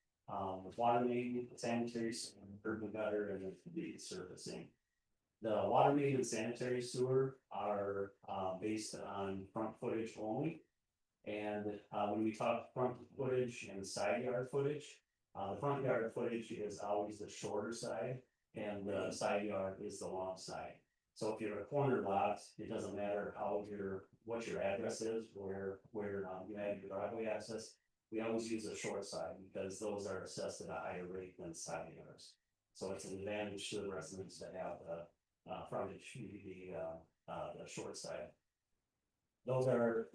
Water main, sanitary, curb and gutter, and the surfacing. The water main and sanitary sewer are based on front footage only. And when we talk front footage and side yard footage, the front yard footage is always the shorter side and the side yard is the long side. So if you're a corner lot, it doesn't matter what your address is, where you have your driveway access. We always use the short side because those are assessed at a higher rate than side yards. So it's an advantage to the residents to have the frontage be the short side. Those are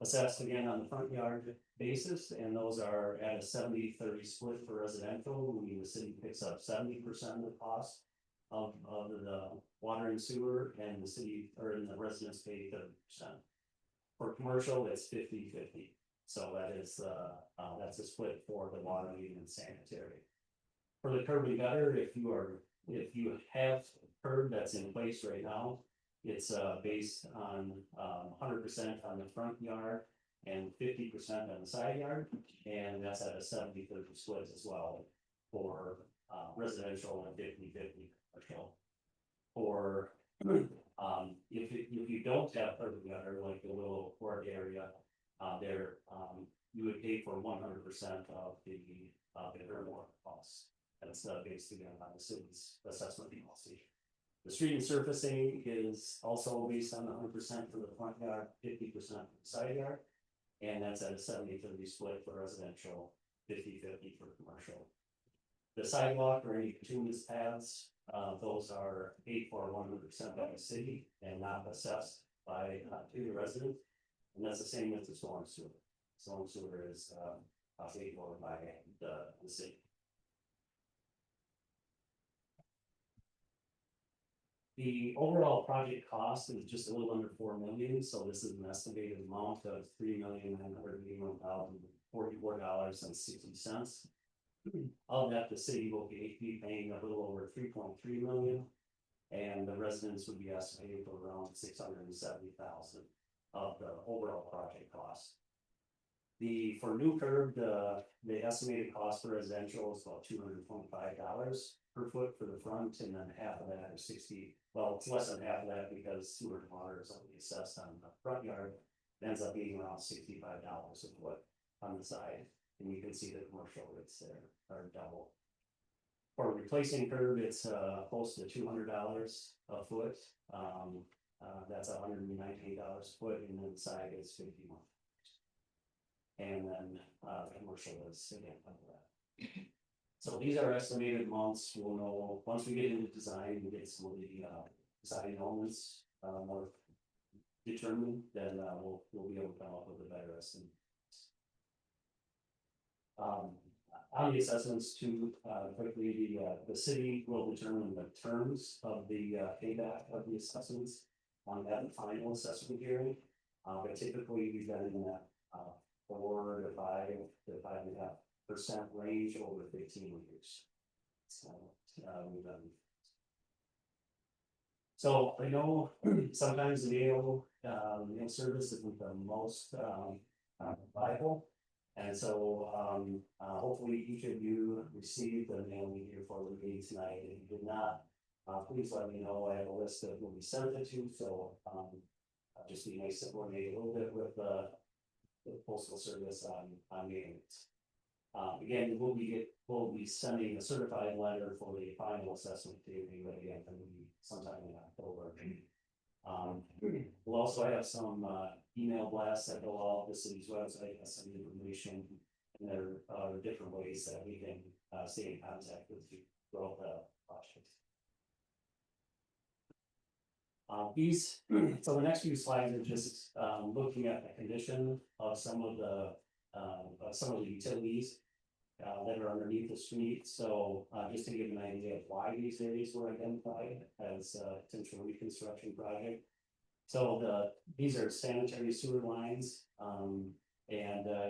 assessed again on the front yard basis, and those are at a 70-30 split for residential, meaning the city picks up 70% of the cost of the water and sewer, and the city and the residents pay 30%. For commercial, it's 50-50. So that is that's a split for the water main and sanitary. For the curb and gutter, if you have curb that's in place right now, it's based on 100% on the front yard and 50% on the side yard, and that's at a 70-30 split as well for residential and 50-50 commercial. For if you don't have curb and gutter, like the little court area, there you would pay for 100% of the curb water costs. That's based again on the city's assessment policy. The street and surfacing is also based on 100% for the front yard, 50% for the side yard, and that's at a 70-30 split for residential, 50-50 for commercial. The sidewalk or any bituminous paths, those are paid for 100% by the city and not assessed. by, to the resident. And that's the same with the storm sewer. Storm sewer is, paid for by the city. The overall project cost is just a little under 4 million, so this is an estimated amount of $3,981,044.60. Of that, the city will be paying a little over 3.3 million. And the residents would be estimated for around 670,000 of the overall project cost. For new curb, the estimated cost for residential is about $225 per foot for the front, and then half of that is 60, well, it's less than half of that because sewer and water is only assessed on the front yard. It ends up being around $65 a foot on the side, and you can see the commercial rates there are double. For replacing curb, it's close to $200 a foot. That's $198 a foot, and then the side is $51. And then commercial is again like that. So these are estimated amounts. We'll know once we get into design, we get some of the design elements more determined, then we'll be able to come up with a better estimate. On the assessments too, quickly, the city will determine the terms of the payback of the assessments on that final assessment hearing. But typically we've done in that 4 to 5.5% range over 15 years. So we've done. So I know sometimes the mail service isn't the most viable. And so hopefully each of you received the mailing here for the meeting tonight. If you did not, please let me know. I have a list that will be sent it to, so just be nice to coordinate a little bit with the postal service on mailings. Again, we'll be sending a certified letter for the final assessment to everybody again, sometime in October. We'll also have some email blasts that go off the city's website, has some information, and there are different ways that we can stay in contact with you throughout the project. So the next few slides are just looking at the condition of some of the utilities that are underneath the street. So just to give an idea of why these areas were identified as a potential reconstruction project. So these are sanitary sewer lines, and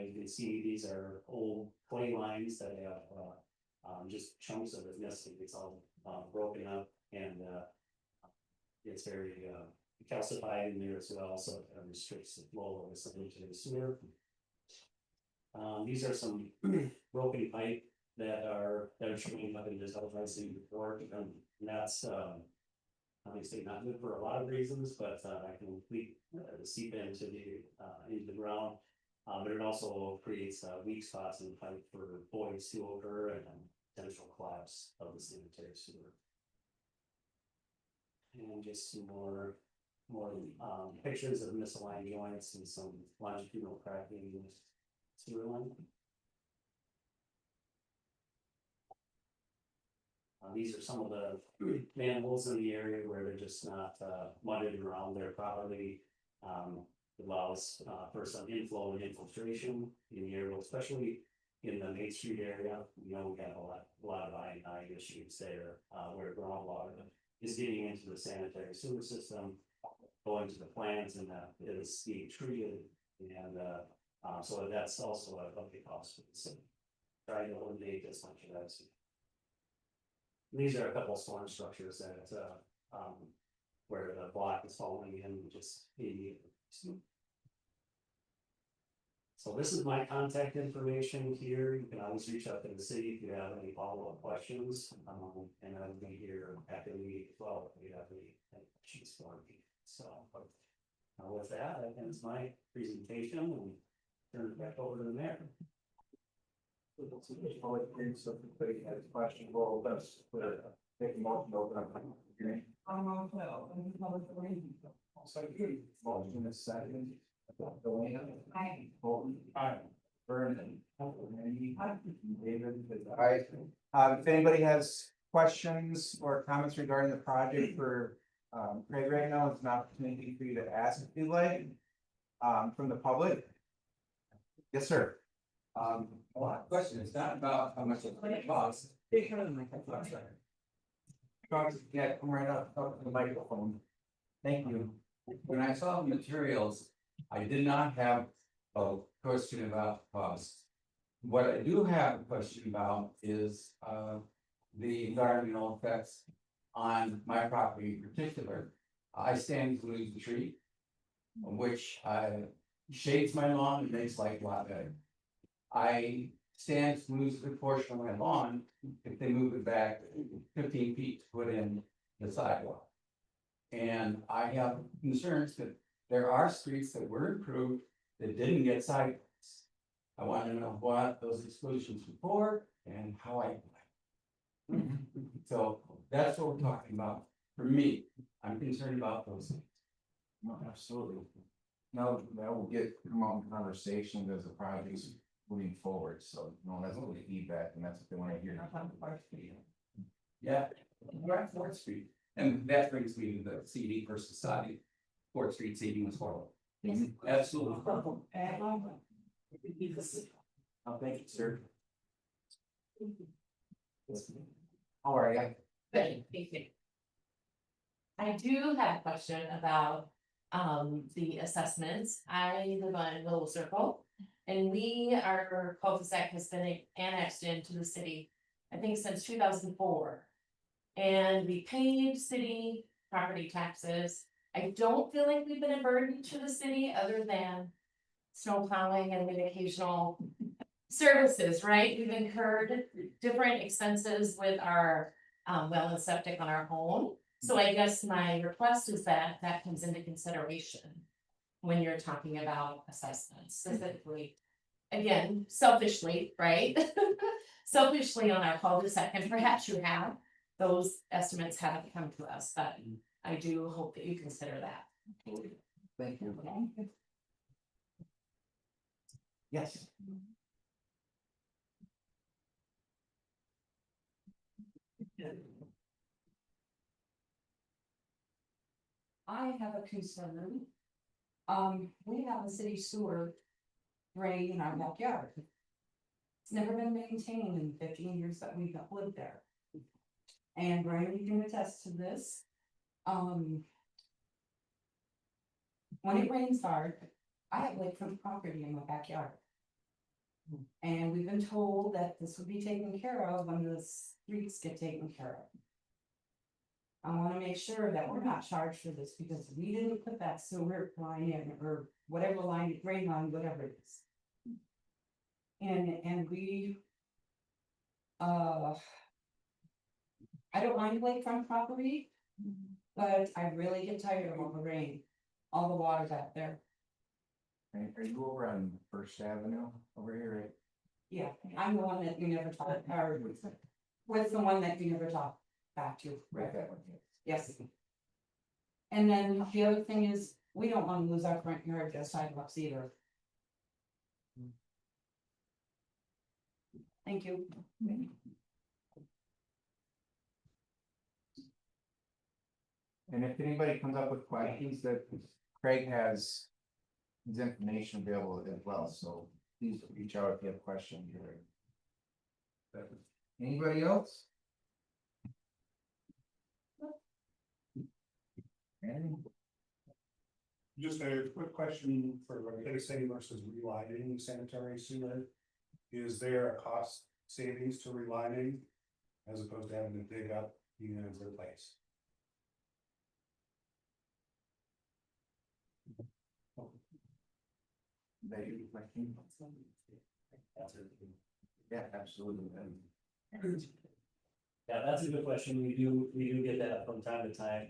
you can see these are old clay lines that have just chunks of it missing. It's all broken up, and it's very calcified in there as well, so it restricts the flow of sanitary sewer. These are some broken pipe that are showing up in this LFIC report, and that's obviously not good for a lot of reasons, but I can seep into the ground. But it also creates weak spots in the pipe for voids to occur and potential collapse of the sanitary sewer. And just some more pictures of misaligned joints and some longitudinal cracking in the sewer line. These are some of the manholes in the area where they're just not mudded around there properly. Allows for some inflow and infiltration in the area, especially in the Main Street area. You know, we have a lot of I&I issues there where groundwater is getting into the sanitary sewer system, going to the plants, and that is being treated. And so that's also a big cost for the city. Trying to eliminate as much of that. These are a couple of storm structures that where the block is falling in just immediately. So this is my contact information here. You can always reach out to the city if you have any follow-up questions. And I'll be here after the meeting as well if you have any questions for me. So with that, that ends my presentation and turn it back over to the mayor. Question, well, let's take a motion to open up the hearing. Motion is second. Delaney. Aye. Bolton. Aye. Vernon. Randy. David. Aye. If anybody has questions or comments regarding the project for Craig, right now is an opportunity for you to ask if you like, from the public. Yes, sir. Well, the question is not about how much it costs. Yeah, come right up to the microphone. Thank you. When I saw the materials, I did not have a question about cost. What I do have a question about is, the environmental effects on my property in particular. I stand to lose the tree, which, shades my lawn and makes life a lot better. I stand to lose a good portion of my lawn if they move it back 15 feet to put in the sidewalk. And I have concerns that there are streets that were improved that didn't get sidewalks. I want to know what those exclusions were for and how I. So that's what we're talking about. For me, I'm concerned about those things. No, absolutely. No, that will come out in conversation as the project's moving forward, so, that's what the feedback, and that's what they wanna hear. Yeah, we're at Fourth Street, and that brings me to the CD versus Sadi. Fourth Street seating was horrible. Absolutely. Oh, thank you, sir. How are you? Thank you. I do have a question about the assessments. I live on Little Circle. And our cul-de-sac has been annexed into the city, I think since 2004. And we paid city property taxes. I don't feel like we've been a burden to the city other than snow plowing and the occasional services, right? We've incurred different expenses with our well and septic on our home. So I guess my request is that that comes into consideration when you're talking about assessments specifically. Again, selfishly, right? Selfishly on our cul-de-sac, and perhaps you have, those estimates haven't come to us, but I do hope that you consider that. Thank you. Yes. I have a concern. We have a city sewer drain in our backyard. It's never been maintained in 15 years that we've lived there. And Brian, you can attest to this. When it rains hard, I have lakefront property in my backyard. And we've been told that this will be taken care of when the streets get taken care of. I wanna make sure that we're not charged for this because we didn't put that sewer line in or whatever line, drain line, whatever it is. And we. I don't mind lakefront property. But I really get tired of all the rain, all the water's out there. Are you over on First Avenue over here, right? Yeah, I'm the one that you never talk, or what's the one that you never talk back to? Right, that one, yeah. Yes. And then the other thing is, we don't wanna lose our front yard just sidewalks either. Thank you. And if anybody comes up with questions, that Craig has his information available as well, so please reach out if you have questions. Anybody else? Just a quick question for Lake City versus relining sanitary sewer. Is there a cost savings to relining as opposed to having to dig up, replace? Yeah, absolutely. Yeah, that's a good question. We do get that from time to time.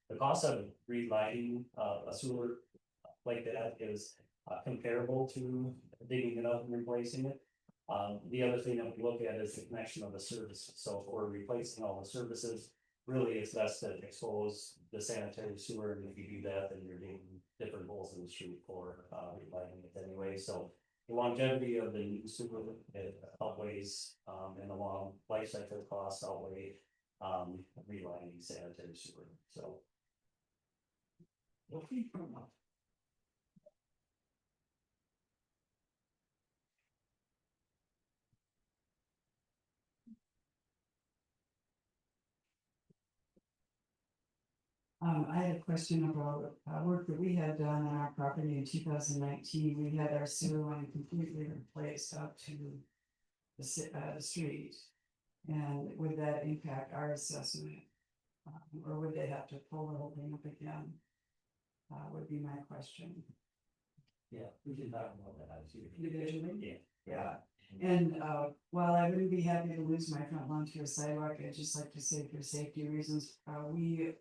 The cost of relighting a sewer like that is comparable to digging it up and replacing it. The other thing that we look at is the connection of the services. So if we're replacing all the services, really it's best to expose the sanitary sewer, and if you do that, then you're digging different holes in the street for relighting it anyway. So the longevity of the new sewer outweighs, and the long life cycle costs outweigh relining sanitary sewer. So I had a question about work that we had done on our property in 2019. We had our sewer line completely replaced up to the street. And would that impact our assessment? Or would they have to pull the whole thing up again? Would be my question. Yeah, we can talk about that. Individually? Yeah. And while I wouldn't be happy to lose my front lawn to a sidewalk, I'd just like to say for safety reasons, we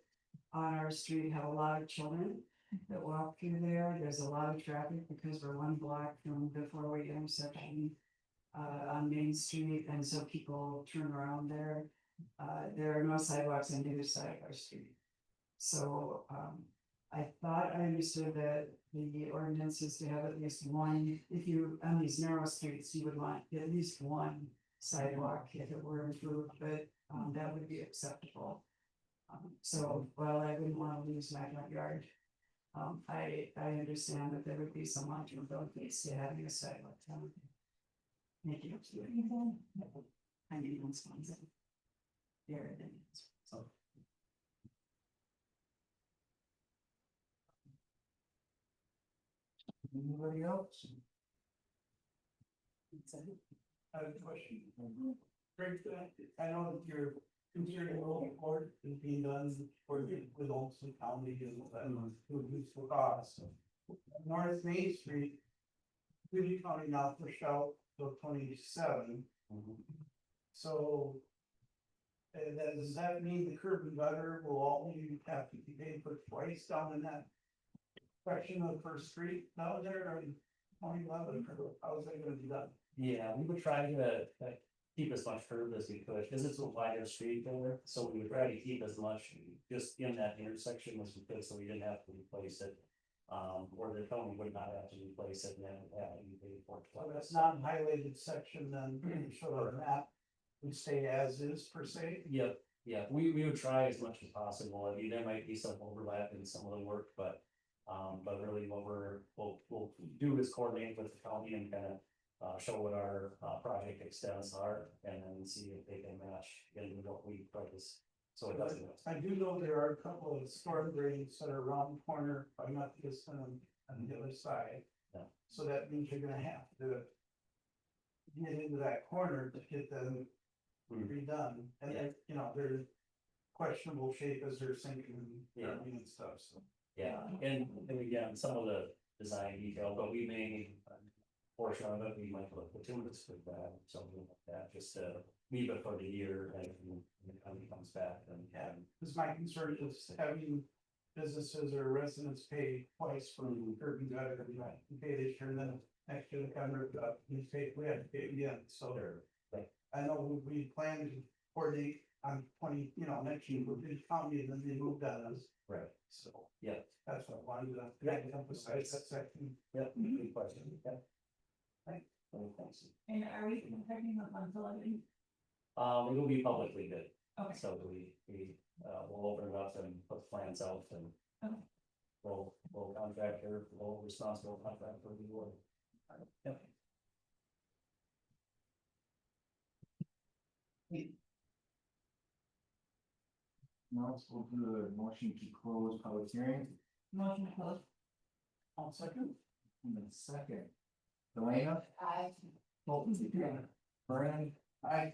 on our street have a lot of children that walk through there. There's a lot of traffic because we're one block from the four-way intersection on Main Street, and so people turn around there. There are no sidewalks on either side of our street. So I thought I understood that the ordinance is to have at least one, if you, on these narrow streets, you would want at least one sidewalk if it were improved, but that would be acceptable. So while I wouldn't want to lose my front yard, I understand that there would be some long-term benefits to having a sidewalk. Thank you. I need one sponsor. There it is. So. Anybody else? I have a question. Greg, I know that you're considering a little court is being done for with Olmsted County and with useful costs. North Main Street, Cooley County now pushed out till 27. So. And then does that mean the curb and gutter will all you have to be paid for twice down in that section of First Street down there or 2011, how is that gonna be done? Yeah, we would try to keep as much curb as we could, because it's a wider street there, so we would try to keep as much just in that intersection as we could, so we didn't have to replace it. Or the county would not have to replace it, and then have to be paid for it. So that's not highlighted section then, show the map, would stay as is per se? Yep, yeah, we would try as much as possible. I mean, there might be some overlap in some of the work, but really what we'll do is coordinate with the county and kind of show what our project extents are, and then see if they can match in what we purpose. So it doesn't. I do know there are a couple of storm drains that are around the corner, by Methodist and on the other side. Yeah. So that means you're gonna have to get into that corner to get them redone, and they're, you know, they're questionable shape as they're sinking and stuff, so. Yeah, and again, some of the design detail, but we may, portion of it, we might look at bituminous with that, something like that, just to leave it for the year, and when the county comes back, and Because my concern is having businesses or residents pay twice for curb and gutter, you pay this year, and then next year the county we have to pay again, so. Right. I know we plan to coordinate on 20, next year with the county, and then they moved on us. right, So yeah, that's what I wanted to emphasize that section. yeah, good question, yeah. Right. Thanks. And are we contacting the facility? It will be publicly bid, Okay. so we'll open it up and put the plans out, and Okay. we'll contractor, we'll responsible contractor, we will. Yep. Now let's go to the motion to close public hearing. Motion to close. I'll second. And then second. Delana? I, Bolton? Brian? Aye.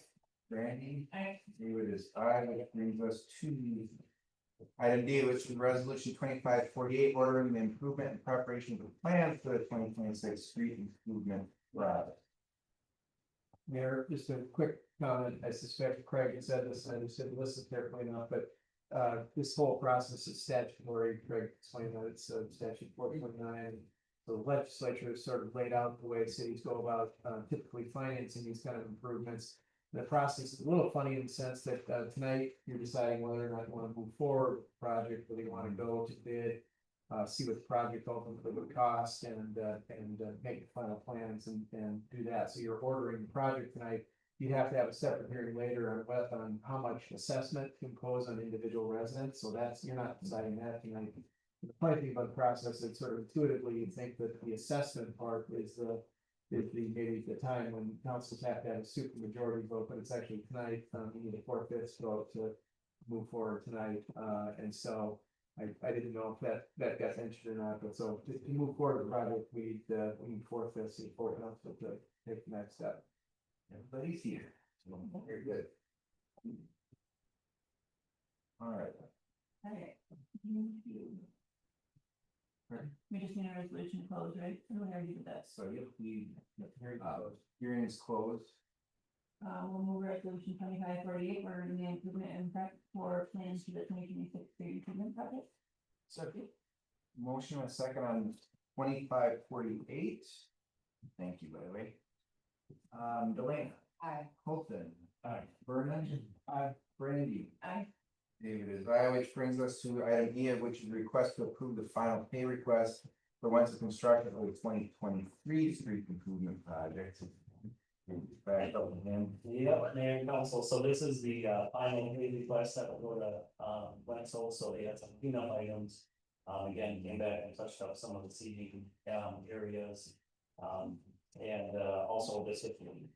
Randy? Aye. David is aye, which brings us to item D, which is resolution 2548, ordering the improvement and preparation of the plan for the 2026 street improvement project. Mayor, just a quick comment. I suspect Craig had said this, and I just didn't listen carefully enough, but this whole process is statutory. Craig explained that it's statute 429. The legislature has sort of laid out the way cities go about typically financing these kind of improvements. The process is a little funny in the sense that tonight you're deciding whether or not you want to move forward with the project, whether you want to go to bid, see what the project ultimately would cost, and make the final plans and do that. So you're ordering the project tonight. You'd have to have a separate hearing later on how much assessment to impose on individual residents. So that's, you're not deciding that tonight. The funny thing about the process, it's sort of intuitively, you think that the assessment part is the maybe the time when councils have to have a super majority vote, but it's actually tonight, you need a 4/5 vote to move forward tonight, and so I didn't know if that got mentioned or not, but so to move forward with the project, we need 4/5 support council to take the next step. Everybody's here. Very good. All right. Okay. We just need a resolution to close, right? We already did that. So if we, hearing is closed. We'll move resolution 2548 for the improvement impact for plans to the 2026 street improvement project. Second. Motion and a second on 2548. Thank you, by the way. Delana. Aye. Colton. Aye. Vernon. Aye. Brandy. Aye. David is aye, which brings us to item E, which is the request to approve the final pay request for Wenzel Construction for the 2023 street improvement project. Back up again. Yeah, Mayor and Council, so this is the final pay request that will go to Wenzel, so they had some cleanup items. Again, came back and touched up some of the seating areas. And also this would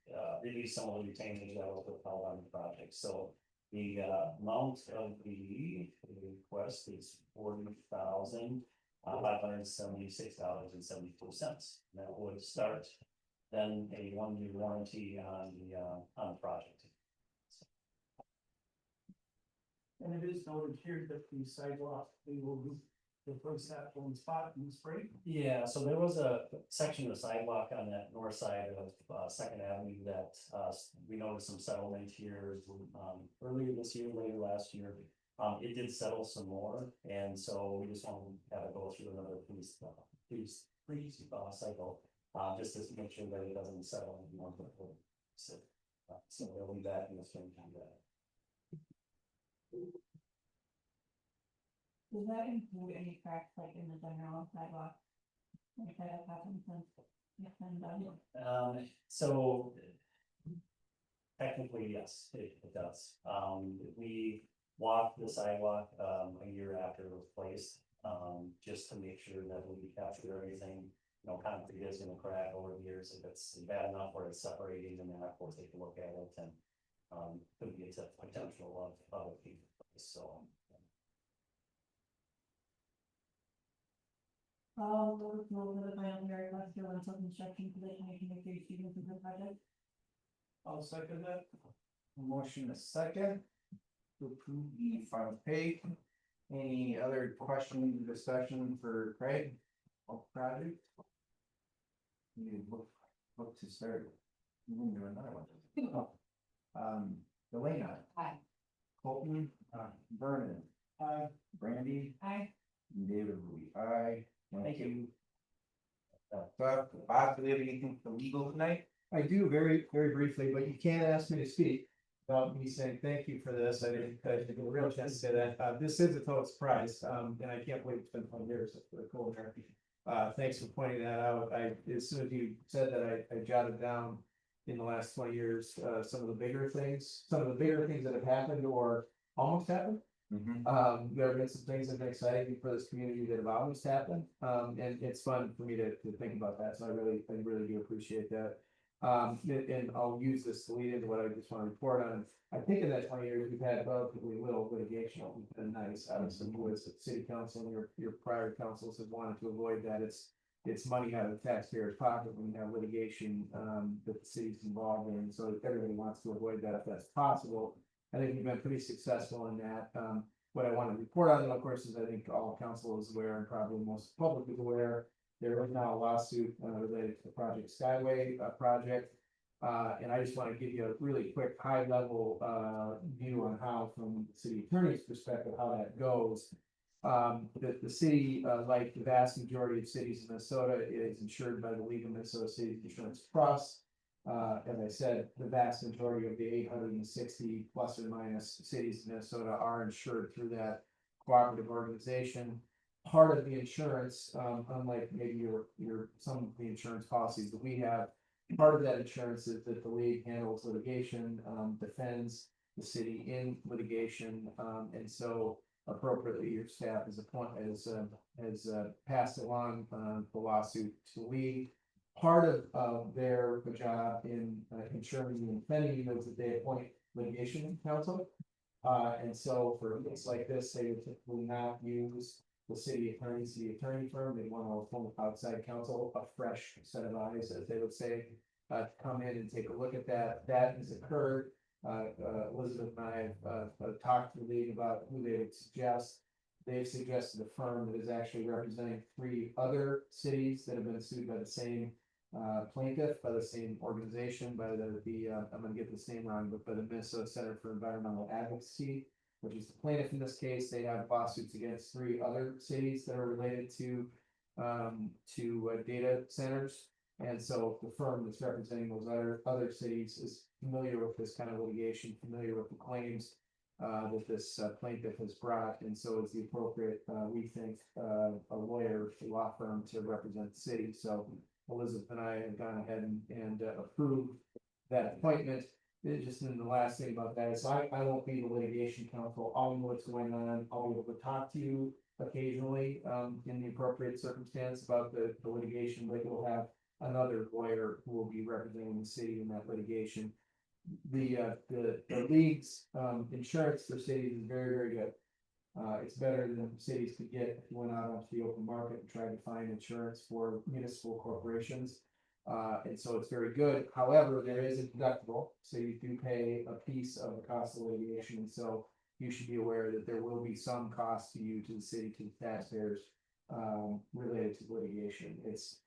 release some of the retainage that was withheld on the project, so. The amount of the request is $40,576.74. That would start then a 1-year warranty on the project. And it is noted here that the sidewalk, we will replace that one spot in the spring. Yeah, so there was a section of sidewalk on that north side of Second Avenue that we noticed some settlement here earlier this year, later last year. It did settle some more, and so we just want to have it go through another cycle, just to make sure that it doesn't settle anymore. So we'll leave that in the spring. Does that include any cracks like in the general sidewalk? Like that have happened since it's been done? So technically, yes, it does. We walked the sidewalk a year after it was placed, just to make sure that we captured everything. You know, concrete is gonna crack over the years if it's bad enough where it's separating, and then of course take a look at it and could be a potential of a so. We'll move to the final pay request for Wenzel Construction for the 2023 street improvement project. I'll second that. Motion a second to approve the final pay. Any other questions or discussion for Craig? Of project? You look to start. Moving to another one. Delana. Aye. Colton. Vernon. Brandy. Aye. And David Louis, aye. Thank you. Bob, do we have anything for legal tonight? I do very, very briefly, but you can't ask me to speak without me saying thank you for this. I didn't get a real chance to say that. This is a total surprise, and I can't believe it's been 20 years for the cool there. Thanks for pointing that out. As soon as you said that, I jotted down in the last 20 years, some of the bigger things that have happened or almost happened. There have been some things that have been exciting for this community that have almost happened, and it's fun for me to think about that, so I really do appreciate that. And I'll use this to lead into what I just want to report on. I think in that 20 years, we've had relatively little litigation, which has been nice. Obviously, you as the city council and your prior councils have wanted to avoid that. It's money out of the taxpayer's pocket when you have litigation that the city's involved in, so everybody wants to avoid that if that's possible. I think we've been pretty successful in that. What I want to report on, of course, is I think all council is aware, and probably most public is aware, there is now a lawsuit related to the Project Skyway project. And I just want to give you a really quick high level view on how, from the city attorney's perspective, how that goes. The city, like the vast majority of cities in Minnesota, is insured by the League of Minnesota Cities Insurance Trust. As I said, the vast majority of the 860 plus or minus cities in Minnesota are insured through that cooperative organization. Part of the insurance, unlike maybe your some of the insurance policies that we have, part of that insurance is that the league handles litigation, defends the city in litigation, and so appropriately, your staff has passed along, the lawsuit to Lee. Part of their job in ensuring and defending you is that they appoint litigation counsel. And so for a case like this, they would typically not use the city attorney firm. They want to appoint outside counsel, a fresh set of eyes, as they would say, to come in and take a look at that. That has occurred. Elizabeth and I have talked to the league about who they would suggest. They've suggested a firm that is actually representing 3 other cities that have been sued by the same plaintiff, by the same organization, by I'm gonna get this name wrong, but by the Minnesota Center for Environmental Advocacy, which is the plaintiff in this case. They have lawsuits against 3 other cities that are related to data centers. And so the firm that's representing those other cities is familiar with this kind of litigation, familiar with the claims that this plaintiff has brought, and so it's the appropriate, we think, a lawyer, law firm to represent the city. So Elizabeth and I have gone ahead and approved that appointment. Just in the last thing about that is I won't be the litigation counsel. I'll know what's going on. I'll be able to talk to you occasionally in the appropriate circumstance about the litigation, but you'll have another lawyer who will be representing the city in that litigation. The league's insurance for cities is very, very good. It's better than cities could get if you went out onto the open market and tried to find insurance for municipal corporations. And so it's very good. However, there is a deductible, so you do pay a piece of the cost of litigation. And so you should be aware that there will be some cost to you, to the city, to the taxpayers, related to litigation. It's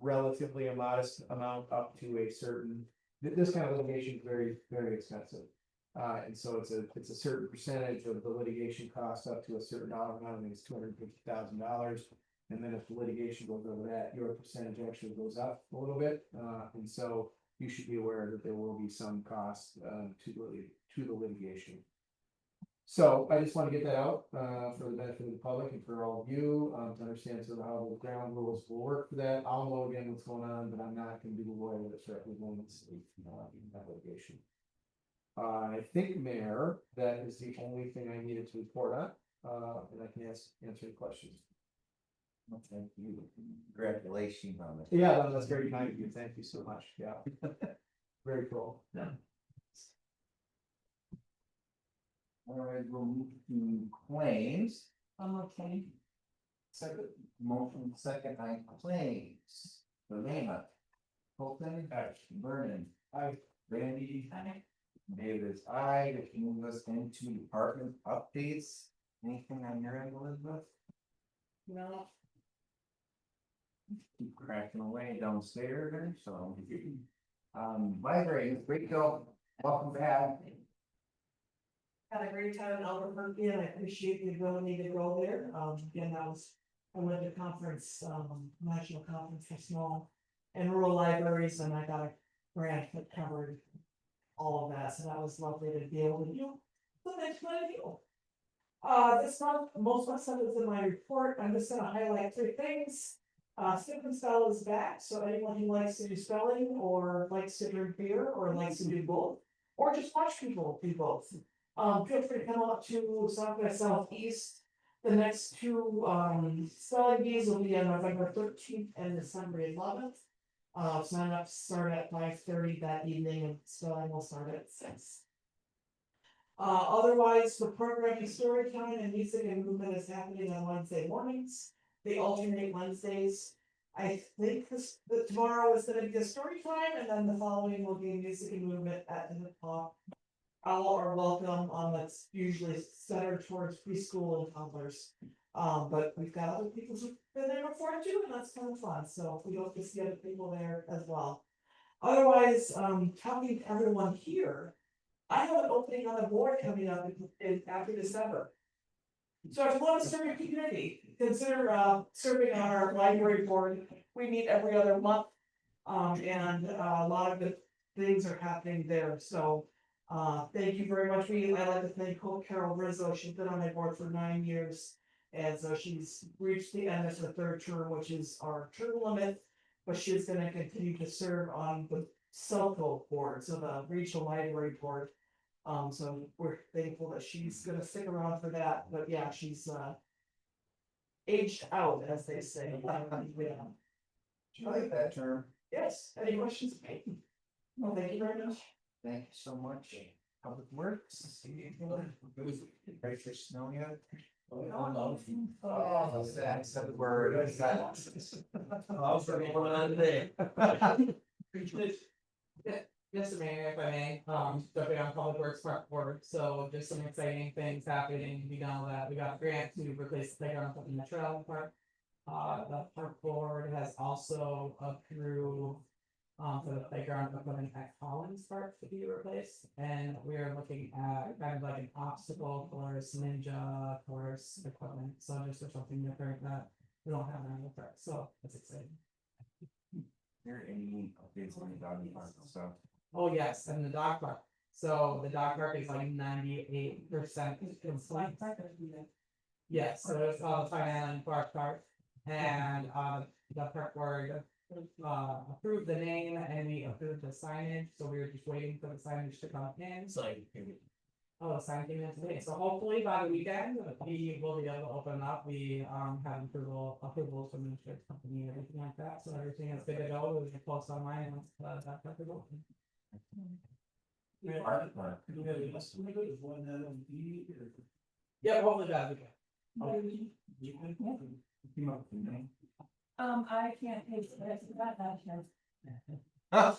relatively a modest amount up to a certain. This kind of litigation is very, very expensive. And so it's a certain percentage of the litigation cost up to a certain dollar amount. I think it's $250,000. And then if the litigation goes over that, your percentage actually goes up a little bit. And so you should be aware that there will be some cost to the litigation. So I just want to get that out for the benefit of the public and for all of you to understand sort of how the ground rules will work for that. I'll know again what's going on, but I'm not going to be the lawyer that's representing the city in that litigation. I think, Mayor, that is the only thing I needed to report on, and I can answer any questions. Well, thank you. Congratulations on it. Yeah, that's very kind of you. Thank you so much. Yeah. Very cool. Yeah. All right, we'll move to claims. I'm okay. Second, motion second on claims. Lena. Colton. Vernon. Aye. Randy. Aye. David is aye. If you move us into department updates, anything on your end, Elizabeth? No. Keep cracking away downstairs there, so. Library, it's great to go. Welcome back. Had a great time in Albuquerque and I appreciate the ability to go there. Again, I went to conference, national conference for small and rural libraries, and I got a grant that covered all of that, so that was lovely to be able to do. So that's what I do. This month, most of my stuff is in my report. I'm just gonna highlight 3 things. Sip and Spell is back, so anyone who likes to do spelling or likes to drink beer or likes to do both, or just watch people do both. Feel free to come up to Southwest Southeast. The next 2 spelling bees will be on November 13th and December 11th. Sign up start at 5:30 that evening and spelling will start at 6. Otherwise, the programming story time and music and movement is happening on Wednesday mornings. They alternate Wednesdays. I think tomorrow is gonna be a story time, and then the following will be music and movement at 10 o'clock. All are welcome, that's usually centered towards preschool and toddlers. But we've got other people who've been there before too, and that's kind of fun, so we hope to see other people there as well. Otherwise, talking to everyone here, I have an opening on the board coming up after December. So if you want to serve your community, consider serving on our library board. We meet every other month. And a lot of good things are happening there, so thank you very much. I'd like to thank Carol Rizzo. She's been on my board for 9 years. And so she's reached the end of her 3rd term, which is our term limit. But she's gonna continue to serve on the Selco board, so the regional library board. So we're thankful that she's gonna stick around for that, but yeah, she's aged out, as they say. Yeah. I like that term. Yes, any questions? Well, thank you very much. Thank you so much. Public Works. Ready for snow yet? Oh, that's the word. Mr. Mayor, if I may, jumping on Public Works Park Board, so just some exciting things happening, we know that we got a grant to replace the playground in the trail park. The park board has also approved for the playground equipment at Collins Park to be replaced, and we are looking at kind of like an obstacle course, ninja course equipment, so just for something different that we don't have in the park, so that's exciting. There any updates on the dog park stuff? Oh, yes, and the dog park. So the dog park is like 98% complete. Yes, so it's called Pine Island Park Park. And the park board approved the name and we approved the signage, so we were just waiting for the signage to come in. Oh, the sign came in today, so hopefully by the weekend, we will be able to open up, we have approvals from the insurance company and everything like that, so everything is good to go, we can post online and that type of thing. Yeah, hopefully that weekend. I can't take that.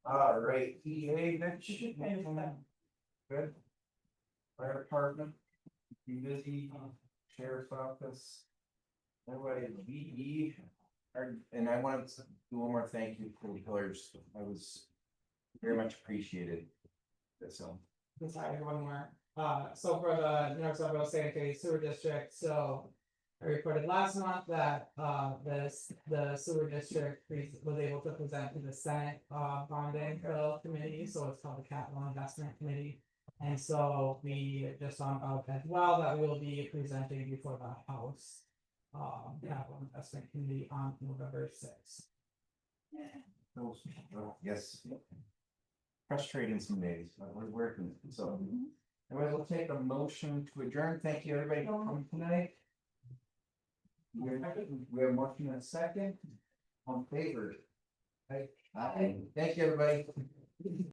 All right, EA next. Good. Fire department, be busy, sheriff's office. Everybody, BE, and I wanted to do one more thank you for the pillars, I was very much appreciated. So. Sorry, one more. So for the North Central Sanitary Sewer District, so I reported last month that the sewer district was able to present to the Senate bonding bill committee, so it's called the Capital Investment Committee. And so we just found out as well that we will be presenting before the House Capital Investment Committee on November 6th. Yes. Frustrating some days, but we're working, so. Anyway, we'll take a motion to adjourn, thank you everybody for coming tonight. We have a motion in a second, on favor. Aye. Thank you, everybody.